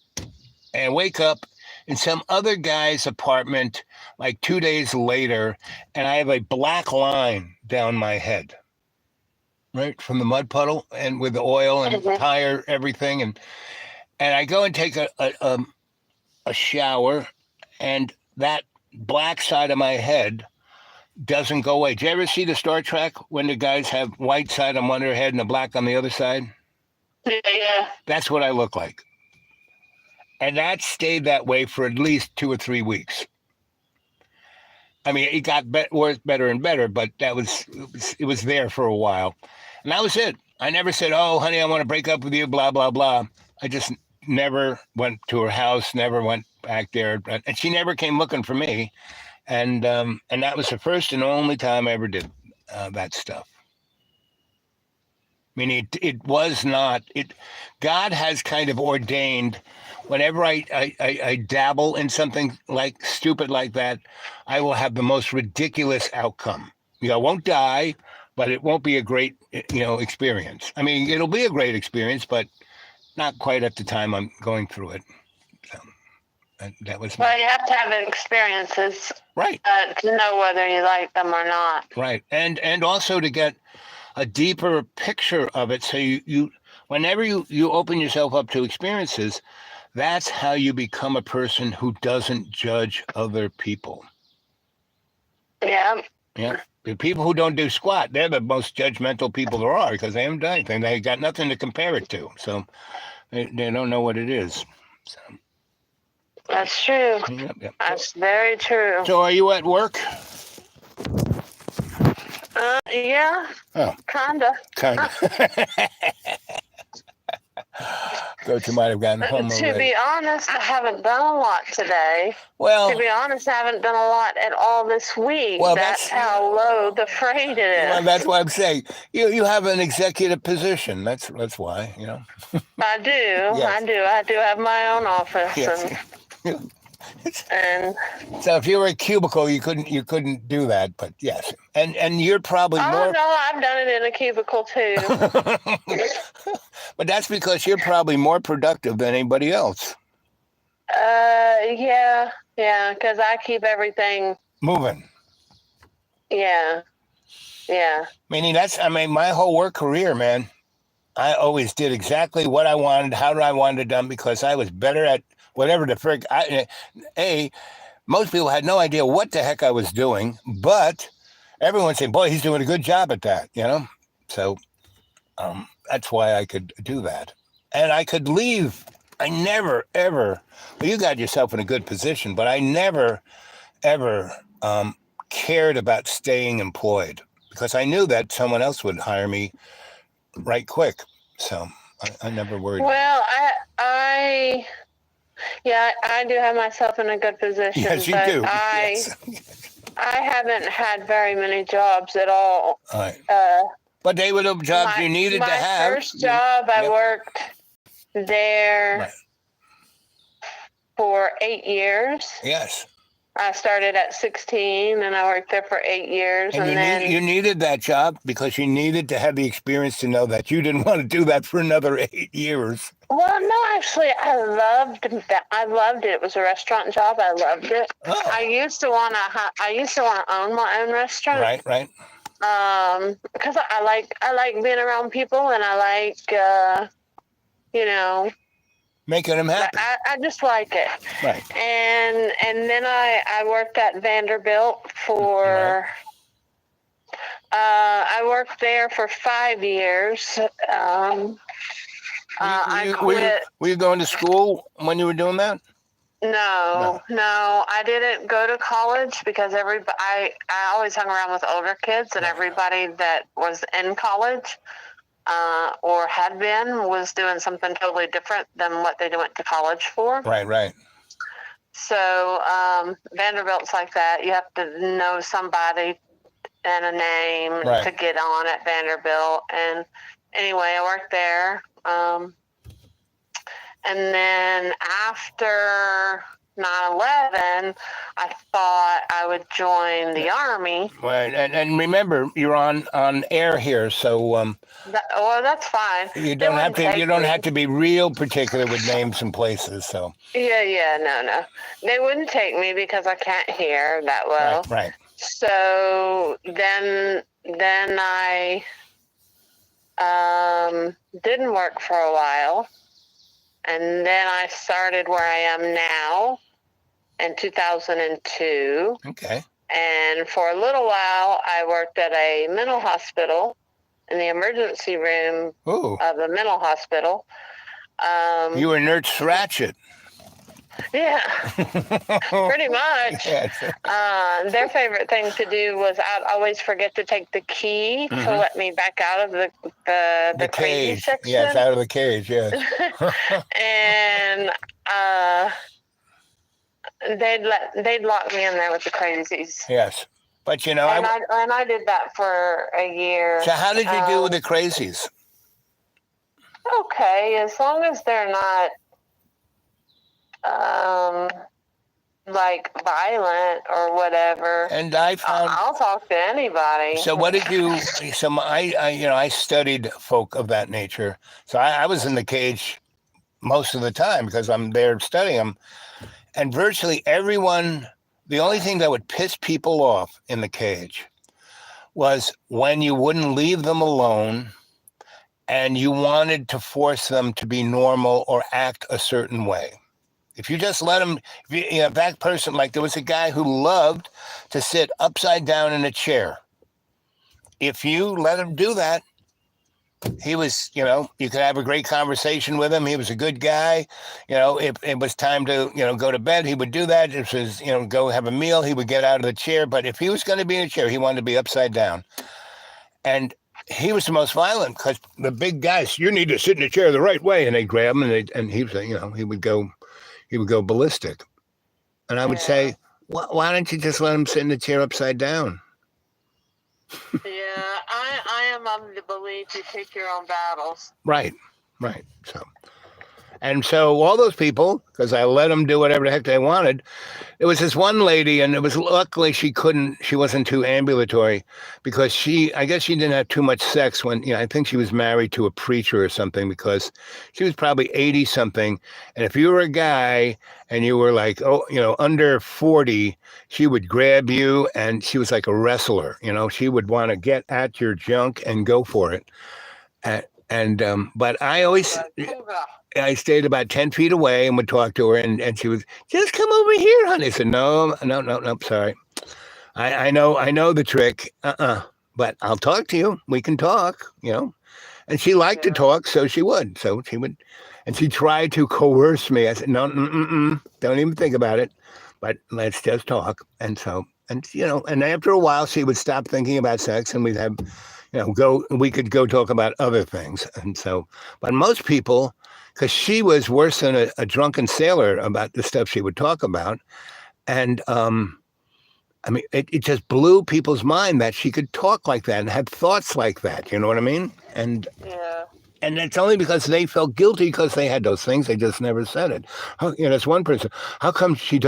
I wake up in some other guy's apartment like 2 days later, and I have a black line down my head, right, from the mud puddle, and with the oil and tire, everything, and I go and take a shower, and that black side of my head doesn't go away. Do you ever see the Star Trek when the guys have white side on one of their head and the black on the other side? Yeah. That's what I look like. And that stayed that way for at least 2 or 3 weeks. It got better and better, but it was there for a while. And that was it. I never said, oh, honey, I want to break up with you, blah, blah, blah. I just never went to her house, never went back there. And she never came looking for me. And that was the first and only time I ever did that stuff. It was not, God has kind of ordained, whenever I dabble in something like stupid like that, I will have the most ridiculous outcome. I won't die, but it won't be a great, experience. It'll be a great experience, but not quite at the time I'm going through it. So that was. Well, you have to have experiences, right, to know whether you like them or not. Right, and also to get a deeper picture of it. So you whenever you open yourself up to experiences, that's how you become a person who doesn't judge other people. Yeah. Yeah. The people who don't do squat, they're the most judgmental people there are, because they haven't done anything. They got nothing to compare it to. So they don't know what it is. So. That's true. Yep. That's very true. So are you at work? Yeah. Oh. Kinda. Coach, you might have gotten home already. To be honest, I haven't done a lot today. Well, to be honest, I haven't done a lot at all this week. Well, that's how low the freight is. Well, that's why I'm saying you have an executive position. That's why, I do. Yes. I do have my own office. Yes. And so if you were a cubicle, you couldn't do that. But yes, and you're probably more. Oh no, I've done it in a cubicle too. But that's because you're probably more productive than anybody else. Yeah, because I keep everything moving. Yeah. Meaning my whole work career, man, I always did exactly what I wanted, how I wanted it done, because I was better at whatever the frick. Most people had no idea what the heck I was doing, but everyone said, boy, he's doing a good job at that, So that's why I could do that. And I could leave. I never, ever, well, you got yourself in a good position, but I never, ever cared about staying employed because I knew that someone else would hire me right quick. So I never worried. Well, I do have myself in a good position. Yes, you do. I haven't had very many jobs at all. All right. But they were the jobs you needed to have. My first job, I worked there for 8 years. Yes. I started at 16 and I worked there for 8 years. And then you needed that job because you needed to have the experience to know that you didn't want to do that for another 8 years. Well, no, actually, I loved that. I loved it. It was a restaurant job. I loved it. Oh. I used to want to own my own restaurant. Right. Because I like being around people and I like, making them happy. I just like it. Right. And then I worked at Vanderbilt for. I worked there for 5 years. I quit. Were you going to school when you were doing that? No, I didn't go to college because I always hung around with older kids, and everybody that was in college or had been was doing something totally different than what they went to college for. Right. So Vanderbilt's like that. You have to know somebody and a name to get on at Vanderbilt. And anyway, I worked there. And then after 9/11, I thought I would join the Army. Right, and remember, you're on air here, so that's fine. You don't have to be real particular with names and places. So no, they wouldn't take me because I can't hear that well. Right. So then I didn't work for a while. And then I started where I am now in 2002. Okay. And for a little while, I worked at a mental hospital in the emergency room of the mental hospital. You were Nurse Ratchet. Yeah, pretty much. Their favorite thing to do was I'd always forget to take the key to let me back out of the crazy cage section. Yes, out of the cage. Yes. And they'd lock me in there with the crazies. Yes, but I did that for a year. So how did you do with the crazies? Okay, as long as they're not like violent or whatever. And I found I'll talk to anybody. So what did you? So I studied folk of that nature. So I was in the cage most of the time because I'm there studying them, and virtually everyone. The only thing that would piss people off in the cage was when you wouldn't leave them alone, and you wanted to force them to be normal or act a certain way. If you just let him, that person, like there was a guy who loved to sit upside down in a chair. If you let him do that, he was, you could have a great conversation with him. He was a good guy. If it was time to, go to bed, he would do that. If it was, go have a meal, he would get out of the chair. But if he was going to be in a chair, he wanted to be upside down. And he was the most violent because the big guys, you need to sit in a chair the right way. And they grab him and he was, he would go ballistic. And I would say, why don't you just let him sit in the chair upside down? Yeah, I am of the belief you pick your own battles. Right. So, And so all those people, because I let them do whatever the heck they wanted, it was this one lady, and it was luckily she wasn't too ambulatory because I guess she didn't have too much sex when, I think she was married to a preacher or something because she was probably 80 something. And if you were a guy and you were like, under 40, she would grab you and she was like a wrestler, she would want to get at your junk and go for it. But I stayed about 10 feet away and would talk to her, and she was, just come over here, honey. I said, no, sorry. I know the trick. But I'll talk to you. We can talk, And she liked to talk, so she would. And she tried to coerce me. I said, no, don't even think about it. But let's just talk. And after a while, she would stop thinking about sex, and we'd have, we could go talk about other things. And so, but most people, because she was worse than a drunken sailor about the stuff she would talk about. And it just blew people's mind that she could talk like that and have thoughts like that. You know what I mean? And it's only because they felt guilty because they had those things. They just never said it. That's one person. How come she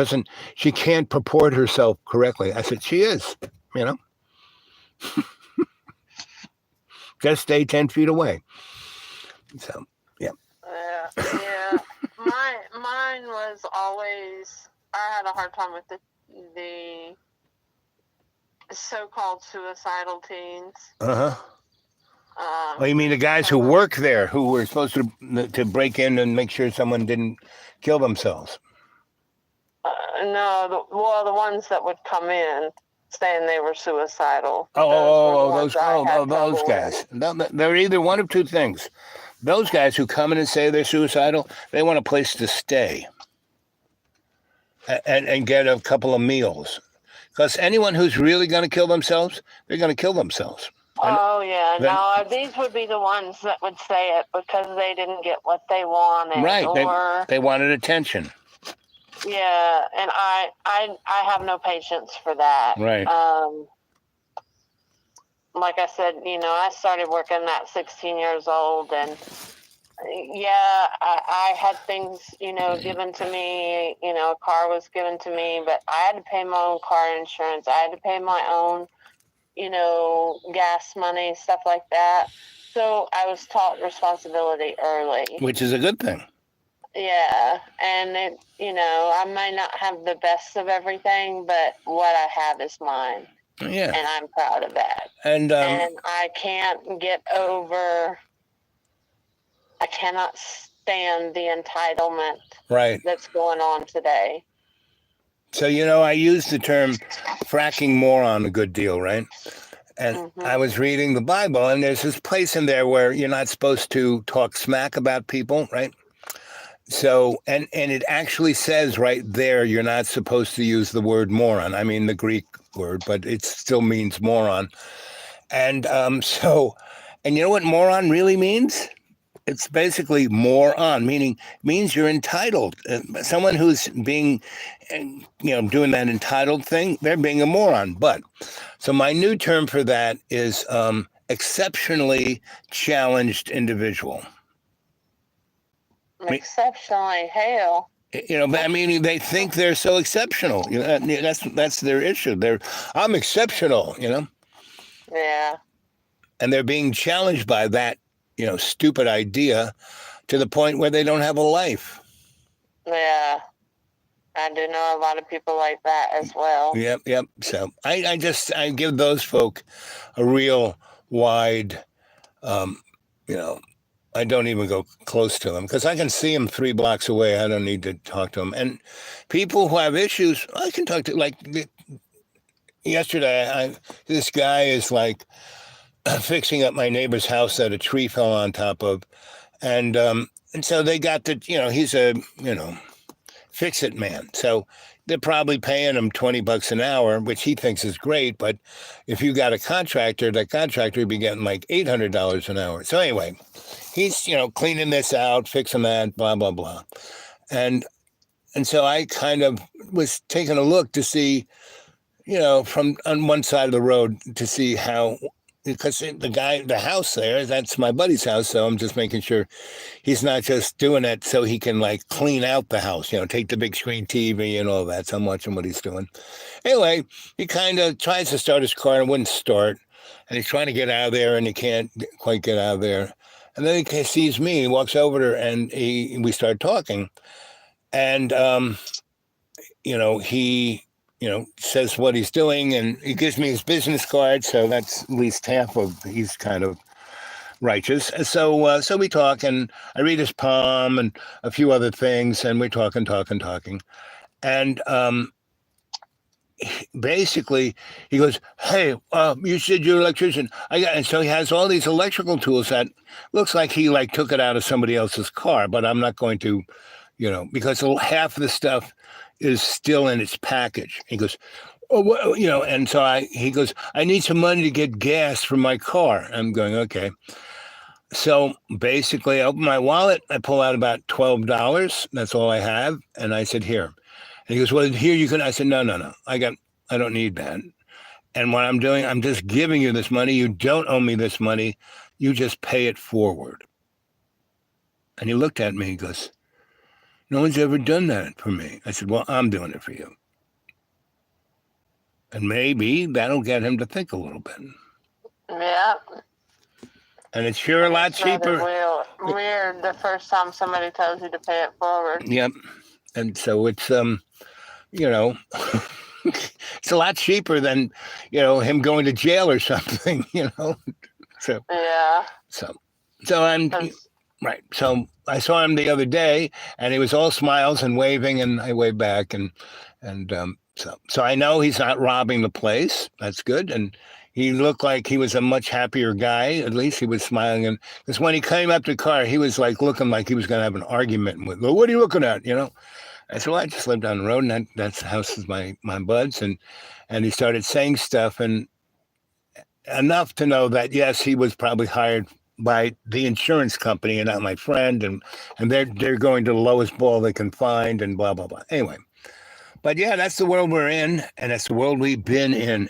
can't purport herself correctly? I said, she is, just stay 10 feet away. So, yeah. Yeah. Mine was always, I had a hard time with the so-called suicidal teens. Well, you mean the guys who work there, who were supposed to break in and make sure someone didn't kill themselves? No, the ones that would come in saying they were suicidal. Those guys. They're either one of two things. Those guys who come in and say they're suicidal, they want a place to stay and get a couple of meals. Because anyone who's really going to kill themselves, they're going to kill themselves. Oh, yeah. No, these would be the ones that would say it because they didn't get what they wanted. Right. They wanted attention. Yeah, and I have no patience for that. Right. Like I said, I started working at 16 years old, and I had things, given to me. A car was given to me, but I had to pay my own car insurance. I had to pay my own, gas money, stuff like that. So I was taught responsibility early. Which is a good thing. Yeah, and I might not have the best of everything, but what I have is mine. Yeah. And I'm proud of that. And I can't get over, I cannot stand the entitlement that's going on today. So, I use the term fracking moron a good deal, right? And I was reading the Bible, and there's this place in there where you're not supposed to talk smack about people, right? So, and it actually says right there, you're not supposed to use the word moron. I mean, the Greek word, but it still means moron. And and you know what moron really means? It's basically moron, means you're entitled. Someone who's being, doing that entitled thing, they're being a moron. So my new term for that is exceptionally challenged individual. Exceptionally, hell. But they think they're so exceptional. That's their issue. I'm exceptional. Yeah. And they're being challenged by that, stupid idea, to the point where they don't have a life. Yeah, I do know a lot of people like that as well. Yep. So I give those folk a real wide, I don't even go close to them because I can see them 3 blocks away. I don't need to talk to them. And people who have issues, I can talk to. Like yesterday, this guy is like fixing up my neighbor's house that a tree fell on top of, and so they got he's a fix-it man. So they're probably paying him $20 an hour, which he thinks is great. But if you got a contractor, that contractor would be getting like $800 an hour. So anyway, he's, cleaning this out, fixing that, blah, blah, blah. And so I kind of was taking a look to see, from on one side of the road to see how, because the house there, that's my buddy's house. So I'm just making sure he's not just doing it so he can like clean out the house, take the big screen TV and all that. So I'm watching what he's doing. Anyway, he kind of tries to start his car and wouldn't start. And he's trying to get out of there and he can't quite get out of there. And then he sees me. He walks over there and we start talking. And, he says what he's doing, and he gives me his business card, so that's at least half of he's kind of righteous. And so we talk, and I read his palm and a few other things, and we're talking, and basically he goes, "Hey, you said you're an electrician." And so he has all these electrical tools that looks like he like took it out of somebody else's car, but I'm not going to, because half of the stuff is still in its package. He goes, "Oh, well," and so he goes, "I need some money to get gas for my car." I'm going, okay. So basically, I open my wallet, I pull out about $12. That's all I have. And I said, "Here." And he goes, "Well, here you can." I said, No. I don't need that. And what I'm doing, I'm just giving you this money. You don't owe me this money. You just pay it forward. And he looked at me, he goes, "No one's ever done that for me." I said, "Well, I'm doing it for you." And maybe that'll get him to think a little bit. Yeah. And it's sure a lot cheaper. Weird the first time somebody tells you to pay it forward. Yep. And so it's, it's a lot cheaper than, him going to jail or something, So, yeah. So I'm, right. So I saw him the other day, and he was all smiles and waving, and I waved back, and so I know he's not robbing the place. That's good. And he looked like he was a much happier guy. At least he was smiling. And because when he came up to the car, he was like looking like he was going to have an argument with, "Well, what are you looking at?" I said, "Well, I just live down the road, and that's the house is my buds." And he started saying stuff, and enough to know that, yes, he was probably hired by the insurance company and not my friend. And they're going to the lowest ball they can find and blah, blah, blah. Anyway, but yeah, that's the world we're in. And that's the world we've been in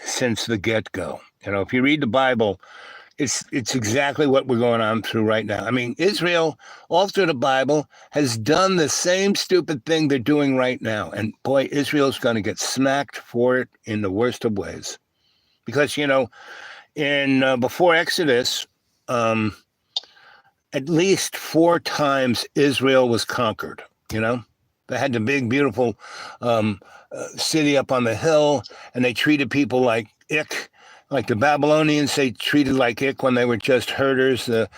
since the get-go. If you read the Bible, it's exactly what we're going on through right now. I mean, Israel, all through the Bible, has done the same stupid thing they're doing right now. And boy, Israel's going to get smacked for it in the worst of ways. Because, in before Exodus, at least 4 times Israel was conquered. They had the big, beautiful city up on the hill, and they treated people like ick. Like the Babylonians, they treated like ick when they were just herders. The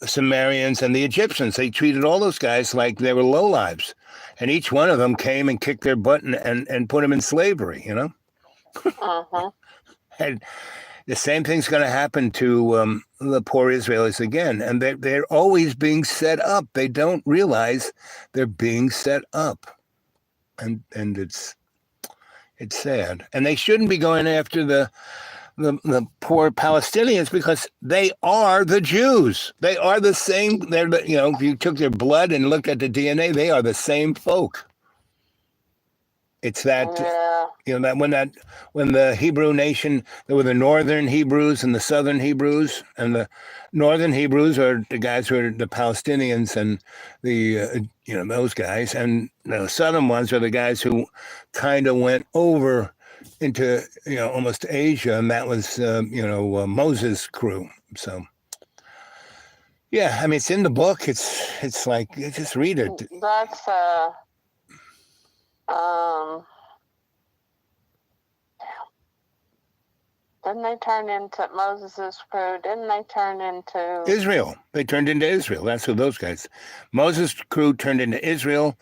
Sumerians and the Egyptians, they treated all those guys like they were lowlives. And each one of them came and kicked their butt and put them in slavery, Uh-huh. And the same thing's going to happen to the poor Israelis again. And they're always being set up. They don't realize they're being set up. And it's sad. And they shouldn't be going after the poor Palestinians, because they are the Jews. They are the same. If you took their blood and looked at the DNA, they are the same folk. It's that, that when the Hebrew nation, there were the northern Hebrews and the southern Hebrews, and the northern Hebrews are the guys who are the Palestinians and the, those guys. And the southern ones are the guys who kind of went over into, almost Asia. And that was, Moses' crew. So, yeah, I mean, it's in the book. It's like, just read it. That's, didn't they turn into Moses' crew? Didn't they turn into Israel? They turned into Israel. That's who those guys. Moses' crew turned into Israel.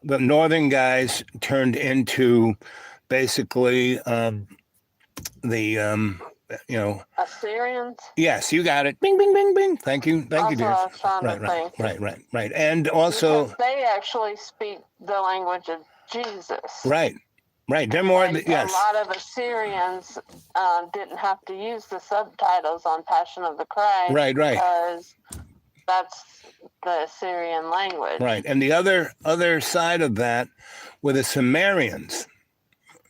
The northern guys turned into basically the Assyrians? Yes, you got it. Bing, bing, bing, bing. Thank you, dear. Right. And also, because they actually speak the language of Jesus. Right. They're more, yes. A lot of Assyrians didn't have to use the subtitles on Passion of the Christ. Right. Because that's the Assyrian language. Right. And the other side of that were the Sumerians.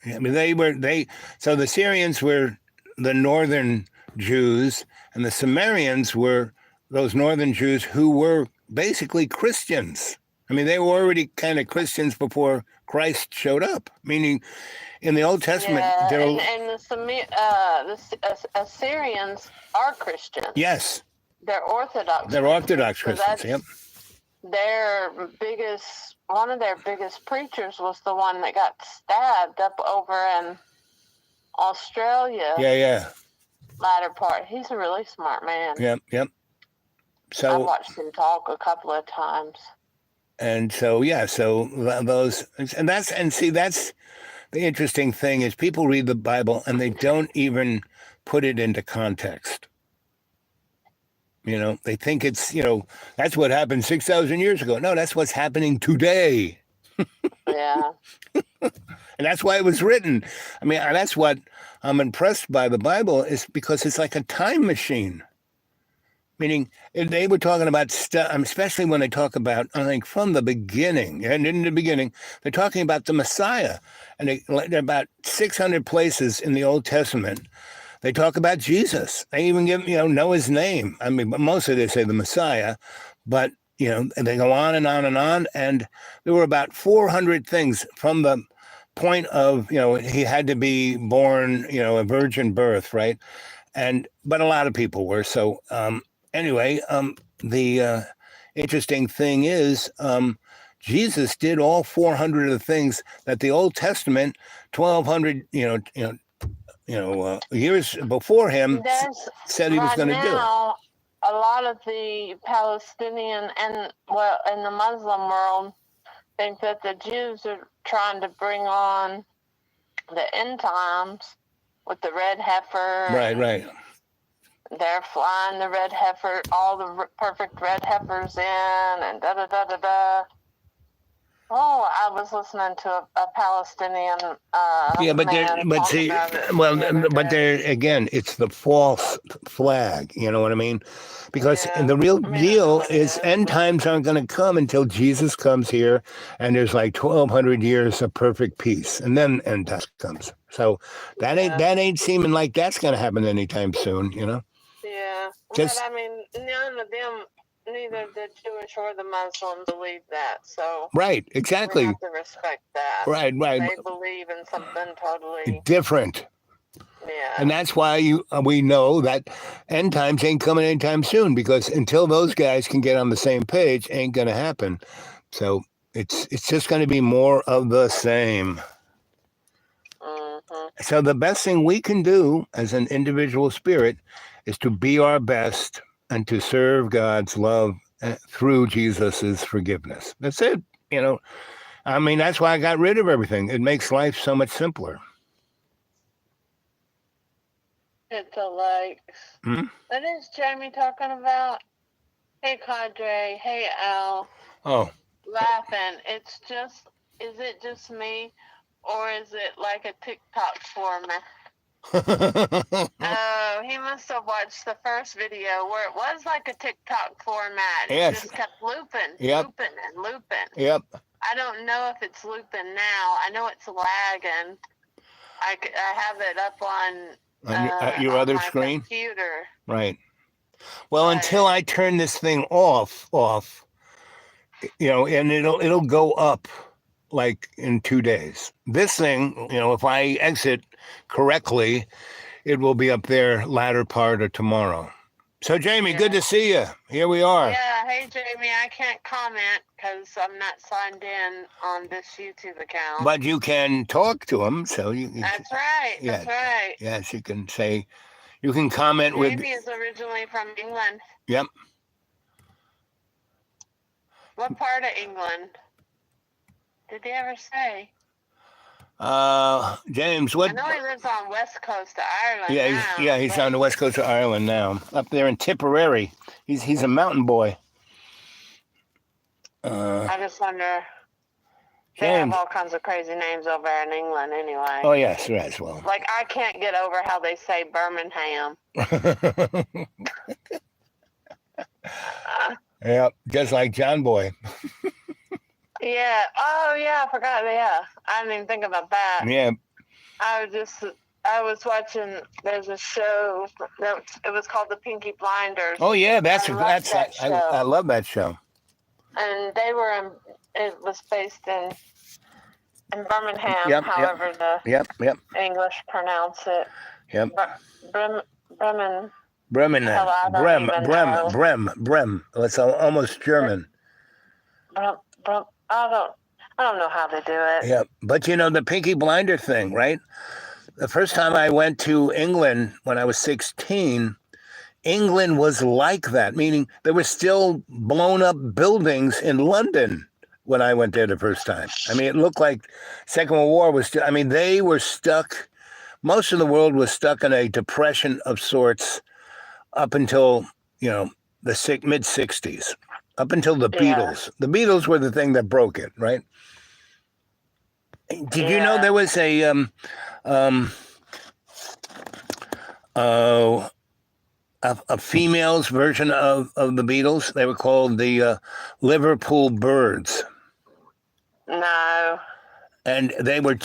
I mean, so the Syrians were the northern Jews, and the Sumerians were those northern Jews who were basically Christians. I mean, they were already kind of Christians before Christ showed up, meaning in the Old Testament, Yeah, and the Assyrians are Christians. Yes. They're Orthodox. They're Orthodox Christians, So yep. One of their biggest preachers was the one that got stabbed up over in Australia. Yeah. Latter part. He's a really smart man. Yep. So I watched him talk a couple of times. And so, so those, and that's the interesting thing is people read the Bible and they don't even put it into context. They think it's, that's what happened 6,000 years ago. No, that's what's happening today. Yeah. And that's why it was written. I mean, that's what I'm impressed by the Bible, is because it's like a time machine. Meaning, they were talking about stuff, especially when they talk about, I think, from the beginning. And in the beginning, they're talking about the Messiah. And there are about 600 places in the Old Testament. They talk about Jesus. They even know his name. I mean, but mostly they say the Messiah. But, they go on and on and on. And there were about 400 things from the point of, he had to be born, a virgin birth, right? But a lot of people were. So, anyway, the interesting thing is Jesus did all 400 of the things that the Old Testament, 1,200, years before him said he was going to do. A lot of the Palestinian and in the Muslim world think that the Jews are trying to bring on the end times with the red heifer. Right. They're flying the red heifer, all the perfect red heifers in, and da-da-da-da-da. Oh, I was listening to a Palestinian but there again, it's the false flag. You know what I mean? Because the real deal is end times aren't going to come until Jesus comes here, and there's like 1,200 years of perfect peace, and then end times comes. So that ain't seeming like that's going to happen anytime soon. Yeah, but I mean, none of them. Neither the Jewish or the Muslims believe that. So right, exactly. We have to respect that. Right. They believe in something totally different. Yeah. And that's why we know that end times ain't coming anytime soon, because until those guys can get on the same page, ain't going to happen. So it's just going to be more of the same. Mm-hmm. So the best thing we can do as an individual spirit is to be our best and to serve God's love through Jesus's forgiveness. That's it. I mean, that's why I got rid of everything. It makes life so much simpler. It's a like. Hmm? What is Jamie talking about? Hey, Cadre. Hey, Al. Oh. Laughing. Is it just me, or is it like a TikTok format? Oh, he must have watched the first video where it was like a TikTok format. It just kept looping, looping, and looping. Yep. I don't know if it's looping now. I know it's lagging. I have it up on your other screen? Computer. Right. Well, until I turn this thing off, and it'll go up like in 2 days. This thing, if I exit correctly, it will be up there latter part of tomorrow. So, Jamie, good to see you. Here we are. Yeah. Hey, Jamie, I can't comment because I'm not signed in on this YouTube account. But you can talk to him, so you. That's right. Yeah, that's right. Yes, you can comment with. Jamie is originally from England. Yep. What part of England? Did they ever say? James, what? I know he lives on west coast of Ireland. He's on the west coast of Ireland now, up there in Tipperary. He's a mountain boy. I just wonder. They have all kinds of crazy names over there in England, anyway. Oh yes, as well. Like I can't get over how they say Birmingham. Yep, just like John Boy. Yeah. Oh, yeah. I forgot. Yeah. I didn't even think about that. Yeah. I was just I was watching. There's a show that it was called The Pinky Blinders. Oh yeah, I show. love that show. And they were in. It was based in Birmingham. Yep, however the yep. English pronounce it. Yep. Bremen. Bremen. Hell, I don't even know. Brem. It's almost German. I don't know how to do it. Yeah, but you know the Pinky Blinder thing, right? The first time I went to England when I was 16, England was like that, meaning there were still blown up buildings in London when I went there the first time. I mean, it looked like Second World War was still, I mean, they were stuck, most of the world was stuck in a depression of sorts up until, you know, the mid-60s, up until the Beatles. The Beatles were the thing that broke it, right? Did you know there was a female's version of the Beatles? They were called the Liverpool Birds. No. And they were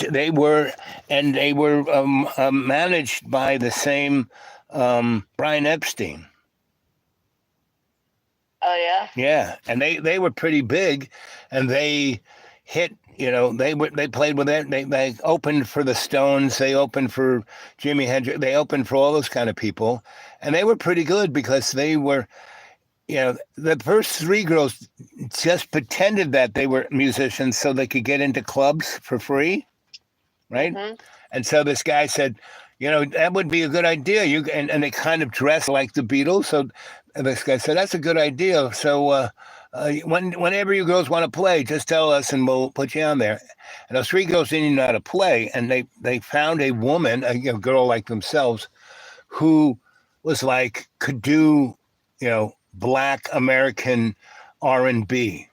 managed by the same Brian Epstein. Oh yeah. Yeah, and they were pretty big, and they hit. You know, they played with it. They opened for the Stones. They opened for Jimi Hendrix. They opened for all those kind of people, and they were pretty good because they were, you know, the first three girls just pretended that they were musicians so they could get into clubs for free, right? Mm-hmm. And so this guy said, you know, that would be a good idea. And they kind of dressed like the Beatles. So this guy said, that's a good idea. So whenever you girls want to play, just tell us and we'll put you on there. And those three girls didn't even know how to play. And they found a woman, a girl like themselves, who was like, could do, you know, Black American R&B,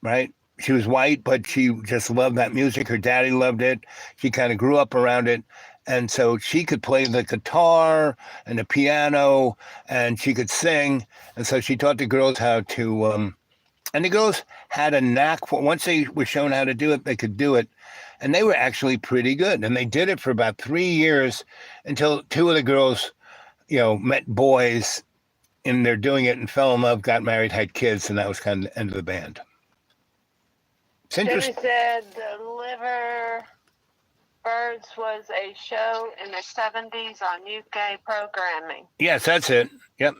right? She was white, but she just loved that music. Her daddy loved it. She kind of grew up around it. And so she could play the guitar and the piano, and she could sing. And so she taught the girls how to, and the girls had a knack for, once they were shown how to do it, they could do it. And they were actually pretty good. And they did it for about 3 years until two of the girls, you know, met boys and they're doing it and fell in love, got married, had kids, and that was kind of the end of the band. It's interesting. Jimmy said the Liver Birds was a show in the 70s on UK programming. Yes, that's it. Yep.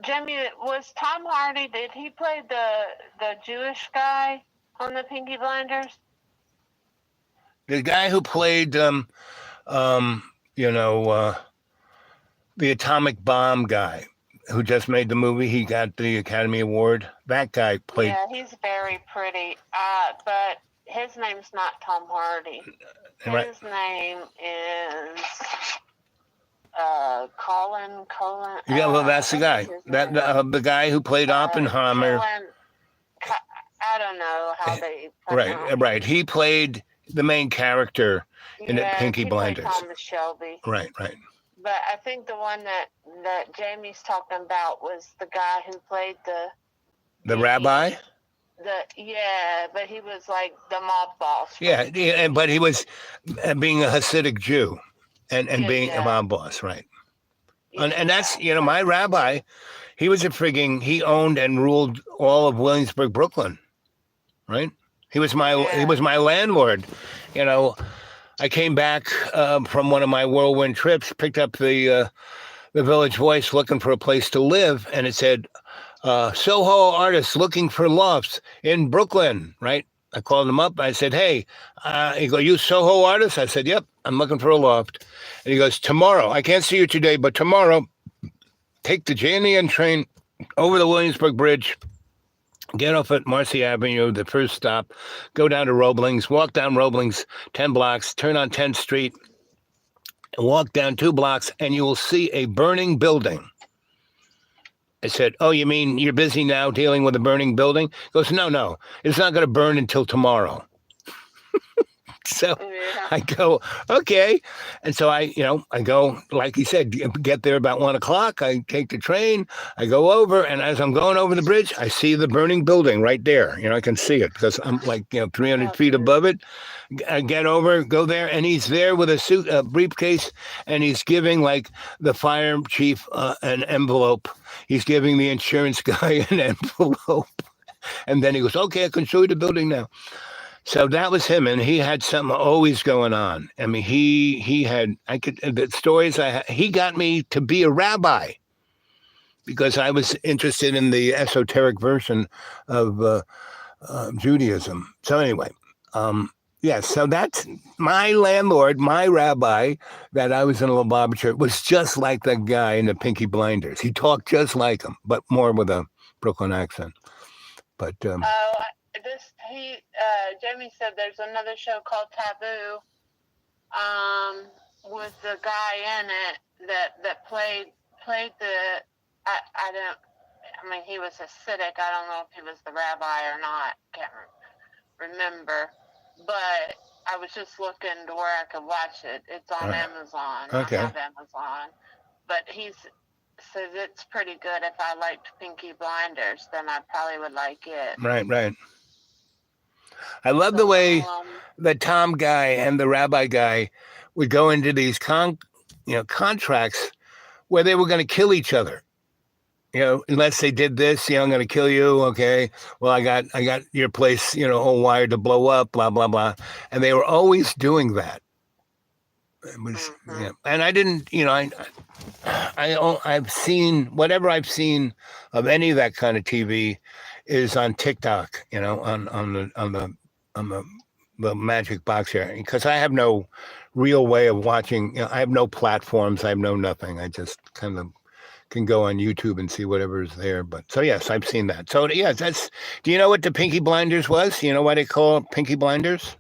Jimmy, was Tom Hardy, did he play the Jewish guy on the Pinky Blinders? The guy who played, the atomic bomb guy who just made the movie, he got the Academy Award. That guy played. Yeah, he's very pretty. But his name's not Tom Hardy. His name is Colin. Yeah, well, that's the guy. That the guy who played Oppenheimer. I don't know how they. Right. He played the main character in the Pinky Blinders. Thomas Shelby. Right. But I think the one that Jamie's talking about was the guy who played the rabbi. But he was like the mob boss. Yeah, but he was being a Hasidic Jew, and being a mob boss, right? Yeah. And that's, you know, my rabbi. He was he owned and ruled all of Williamsburg, Brooklyn, right? He was my landlord, you know. I came back from one of my whirlwind trips, picked up the Village Voice looking for a place to live, and it said, Soho artists looking for lofts in Brooklyn, right? I called him up. I said, hey, he goes, you Soho artists? I said, yep, I'm looking for a loft. And he goes, tomorrow, I can't see you today, but tomorrow, take the JNN train over the Williamsburg Bridge, get off at Marcy Avenue, the first stop, go down to Roebling's, walk down Roebling's 10 blocks, turn on 10th Street, walk down 2 blocks, and you will see a burning building. I said, oh, you mean you're busy now dealing with a burning building? He goes, no, it's not going to burn until tomorrow. So Yeah. I go, okay. And so I go, like you said, get there about 1 o'clock. I take the train. I go over. And as I'm going over the bridge, I see the burning building right there. I can see it because I'm like, 300 Oh, feet dude. above it. I get over, go there, and he's there with a briefcase, and he's giving like the fire chief an envelope. He's giving the insurance guy an envelope. And then he goes, okay, I can show you the building now. So that was him, and he had something always going on. I mean, he had the stories he got me to be a rabbi because I was interested in the esoteric version of Judaism. So anyway, yeah, so that's my landlord, my rabbi that I was in a little church was just like the guy in the Pinky Blinders. He talked just like him, but more with a Brooklyn accent. But Jamie said there's another show called Taboo, with the guy in it that played the I mean, he was Hasidic. I don't know if he was the rabbi or not. Can't remember. But I was just looking to where I could watch it. It's on Amazon. Okay. I have Amazon. But he says it's pretty good. If I liked Pinky Blinders, then I probably would like it. Right. I love the way the Tom guy and the rabbi guy would go into these contracts where they were going to kill each other. Unless they did this, I'm going to kill you. Okay. Well, I got your place, all wired to blow up, blah, blah, blah. And they were always doing that. It was, and I didn't, I've seen whatever I've seen of any of that kind of TV is on TikTok, on the magic box here, because I have no real way of watching. I have no platforms. I have no nothing. I just kind of can go on YouTube and see whatever is there. But so yes, I've seen that. So yeah, do you know what the Pinky Blinders was? You know why they call it Pinky Blinders?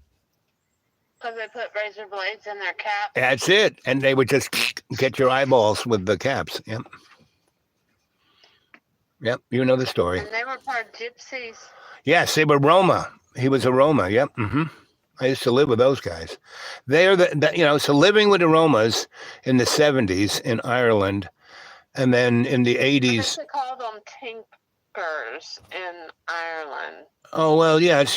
Because they put razor blades in their caps. That's it. And they would just get your eyeballs with the caps. Yep. You know the story. And they were part gypsies. Yes, they were Roma. He was a Roma. Yep. Mm-hmm. I used to live with those guys. They're so living with the Romas in the 70s in Ireland. And then in the 80s, they call them tinkers in Ireland. Oh well, yeah, it's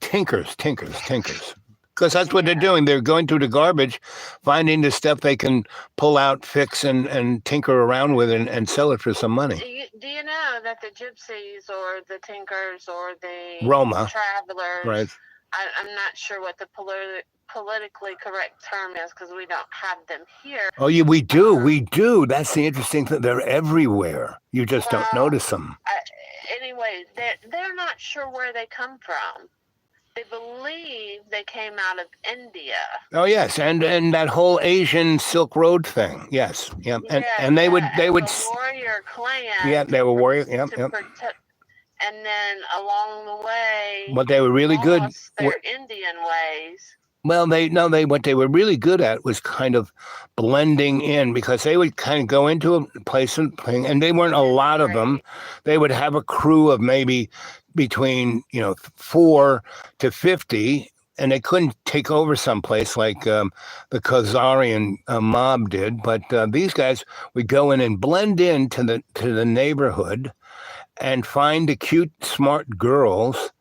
tinkers, because that's what they're doing. They're going through the garbage, finding the stuff they can pull out, fix, and tinker around with, and sell it for some money. Do you know that the gypsies or the tinkers or the Roma travelers? Right. I'm not sure what the politically correct term is because we don't have them here. Oh, yeah, we do. That's the interesting thing. They're everywhere. You just don't notice them. Anyway, they're not sure where they come from. They believe they came out of India. Oh yes, and that whole Asian Silk Road thing. Yes, yeah, and they would the warrior clan. Yeah, they were warrior. Yeah. And then along the way, what they were really good. Their Indian ways. Well, what they were really good at was kind of blending in, because they would kind of go into a place and they weren't a lot of them. They would have a crew of maybe between 4 to 50, and they couldn't take over someplace like the Khazarian mob did. But these guys would go in and blend into the neighborhood and find the cute, smart girls.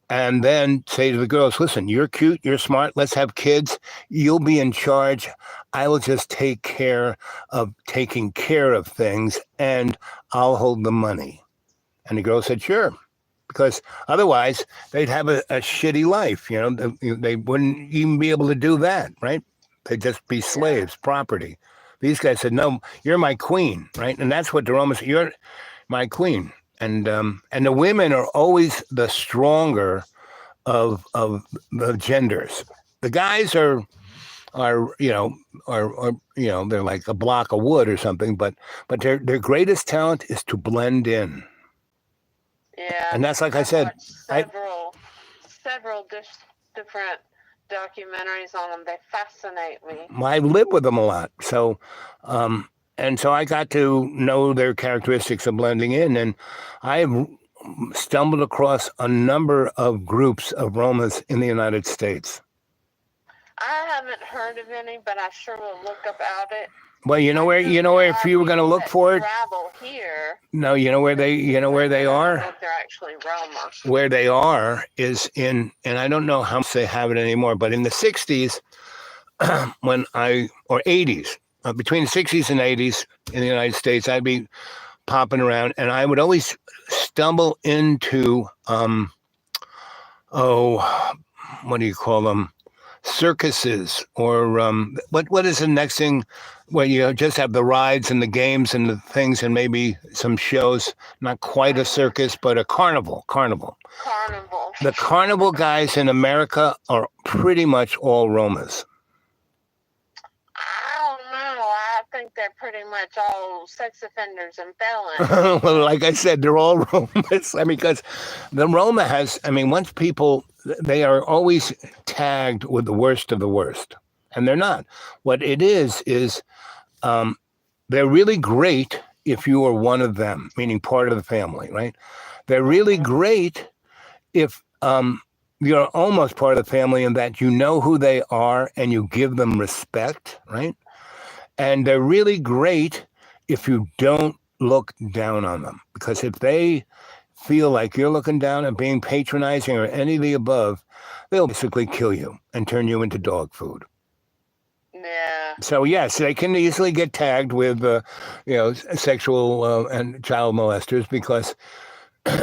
And then say to the girls, listen, you're cute, you're smart, let's have kids. You'll be in charge. I will just take care of taking care of things, and I'll hold the money. And the girl said, sure, because otherwise they'd have a shitty life. They wouldn't even be able to do that, right? They'd just be slaves, property. These guys said, no, you're my queen, right? And that's what the Romans, you're my queen. And the women are always the stronger of the genders. The guys are they're like a block of wood or something, but their greatest talent is to blend in. Yeah, and that's like I said, several different documentaries on them. They fascinate me. I live with them a lot, so. And so I got to know their characteristics of blending in, and I have stumbled across a number of groups of Romas in the United States. I haven't heard of any, but I sure will look about it. Well, you know where if you were going to look for it. Travel here. No, you know where they are. If they're actually Roma. Where they are is in, and I don't know how much they have it anymore, but in the 60s, or 80s, between the 60s and 80s in the United States, I'd be popping around, and I would always stumble into what do you call them? Circuses, or what is the next thing where you just have the rides and the games and the things and maybe some shows, not quite a circus, but a carnival. The carnival guys in America are pretty much all Romas. I don't know. I think they're pretty much all sex offenders and felons. Well, like I said, they're all Romas. I mean, because the Roma has, once people, they are always tagged with the worst of the worst. And they're not. What it is they're really great if you are one of them, meaning part of the family, right? They're really great if you're almost part of the family in that you know who they are and you give them respect, right? And they're really great if you don't look down on them. Because if they feel like you're looking down and being patronizing or any of the above, they'll basically kill you and turn you into dog food. Yeah. So yes, they can easily get tagged with, sexual and child molesters because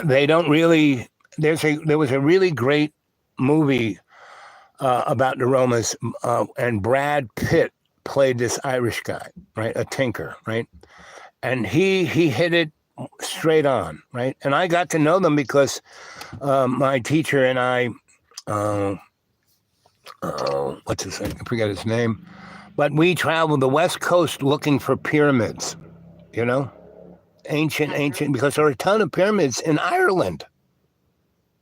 they don't really. There was a really great movie about the Romas, and Brad Pitt played this Irish guy, right, a tinker, right, and he hit it straight on, right, and I got to know them because my teacher and I, what's his name? I forget his name. But we traveled the West Coast looking for pyramids, ancient, because there are a ton of pyramids in Ireland,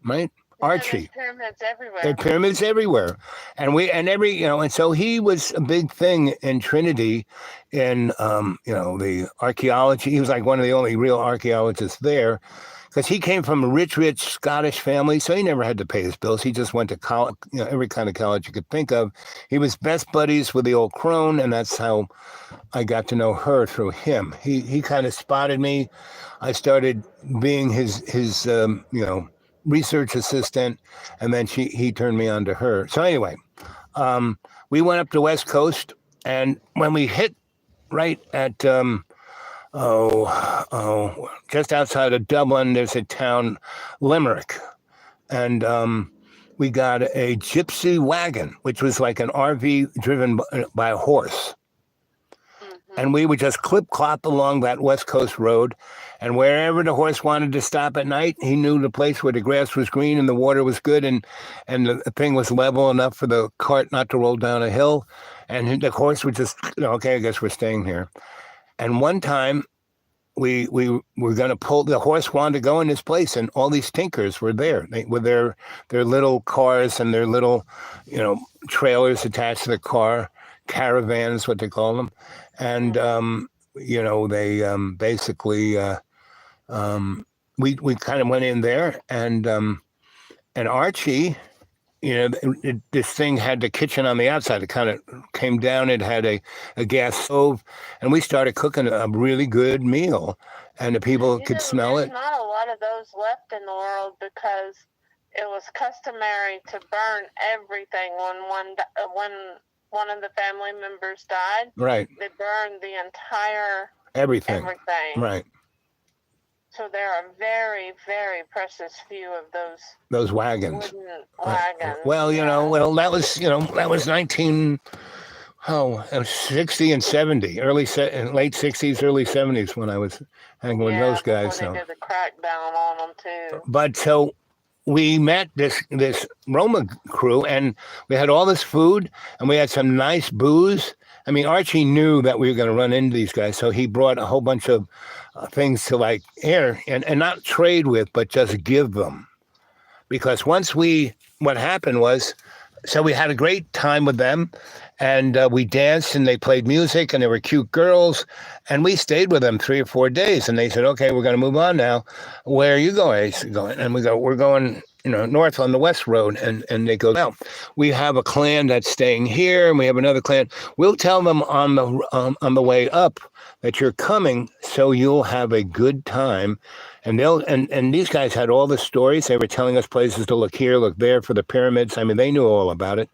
right? Archie. Pyramids everywhere. There are pyramids everywhere. And so he was a big thing in Trinity in, the archaeology. He was like one of the only real archaeologists there. Because he came from a rich Scottish family, so he never had to pay his bills. He just went to college, every kind of college you could think of. He was best buddies with the old crone, and that's how I got to know her through him. He kind of spotted me. I started being his research assistant, and then he turned me on to her. So anyway, we went up the West Coast, and when we hit right at just outside of Dublin, there's a town, Limerick. And we got a gypsy wagon, which was like an RV driven by a horse. Mm-hmm. And we would just clip-clop along that West Coast road. And wherever the horse wanted to stop at night, he knew the place where the grass was green and the water was good and the thing was level enough for the cart not to roll down a hill. And the horse would just, okay, I guess we're staying here. And one time, we were going to pull, the horse wanted to go in this place, and all these tinkers were there with their little cars and their little, trailers attached to the car, caravans, what they call them. And, they basically, we kind of went in there, and Archie, this thing had the kitchen on the outside. It kind of came down. It had a gas stove, and we started cooking a really good meal, and the people could smell it. There's not a lot of those left in the world because it was customary to burn everything when one of the family members died. Right. They burned the entire everything. Right. So there are very, very precious few of those wagons. Wooden wagons. Well, that was 60 and 70, late 60s, early 70s when I was hanging with those guys. When they did the crackdown on them too. But so we met this Roma crew, and we had all this food, and we had some nice booze. Archie knew that we were going to run into these guys, so he brought a whole bunch of things to and not trade with, but just give them. Because what happened was So we had a great time with them, and we danced, and they played music, and they were cute girls, and we stayed with them 3 or 4 days. And they said, "Okay, we're going to move on now. Where are you going?" I said, "Going," and we go, "We're going, north on the West Road." And they go, "Now, we have a clan that's staying here, and we have another clan. We'll tell them on the way up that you're coming, so you'll have a good time." And and these guys had all the stories. They were telling us places to look here, look there for the pyramids. I mean, they knew all about it.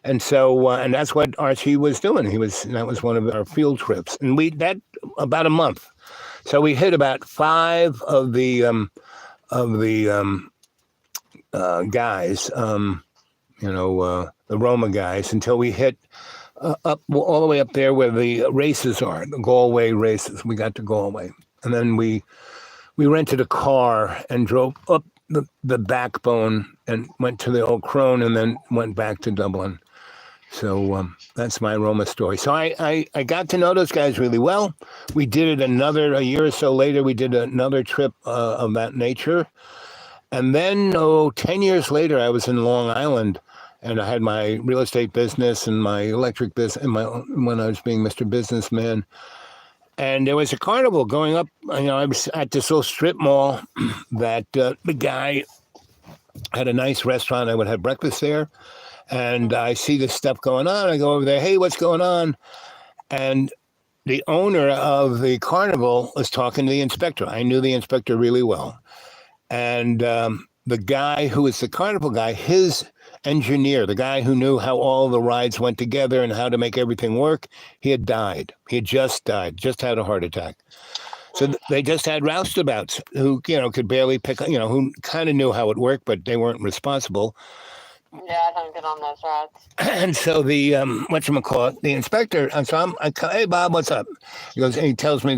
And so, and that's what Archie was doing. That was one of our field trips, and that about a month. So we hit about 5 of the guys, the Roma guys, until we hit up all the way up there where the races are, the Galway races. We got to Galway, and then we rented a car and drove up the backbone and went to the Old Crone, and then went back to Dublin. So that's my Roma story. So I got to know those guys really well. We did it a year or so later, we did another trip of that nature. And then 10 years later, I was in Long Island, and I had my real estate business and my electric business, when I was being Mr. Businessman. And there was a carnival going up. I was at this little strip mall that the guy had a nice restaurant. I would have breakfast there. And I see this stuff going on. I go over there, "Hey, what's going on?" And the owner of the carnival was talking to the inspector. I knew the inspector really well. And the guy who was the carnival guy, his engineer, the guy who knew how all the rides went together and how to make everything work, he had died. He had just died, just had a heart attack. So they just had roustabouts who, could barely pick, who kind of knew how it worked, but they weren't responsible. Yeah, I don't get on those rides. And so the, the inspector, and so I, "Hey, Bob, what's up?" He goes, and he tells me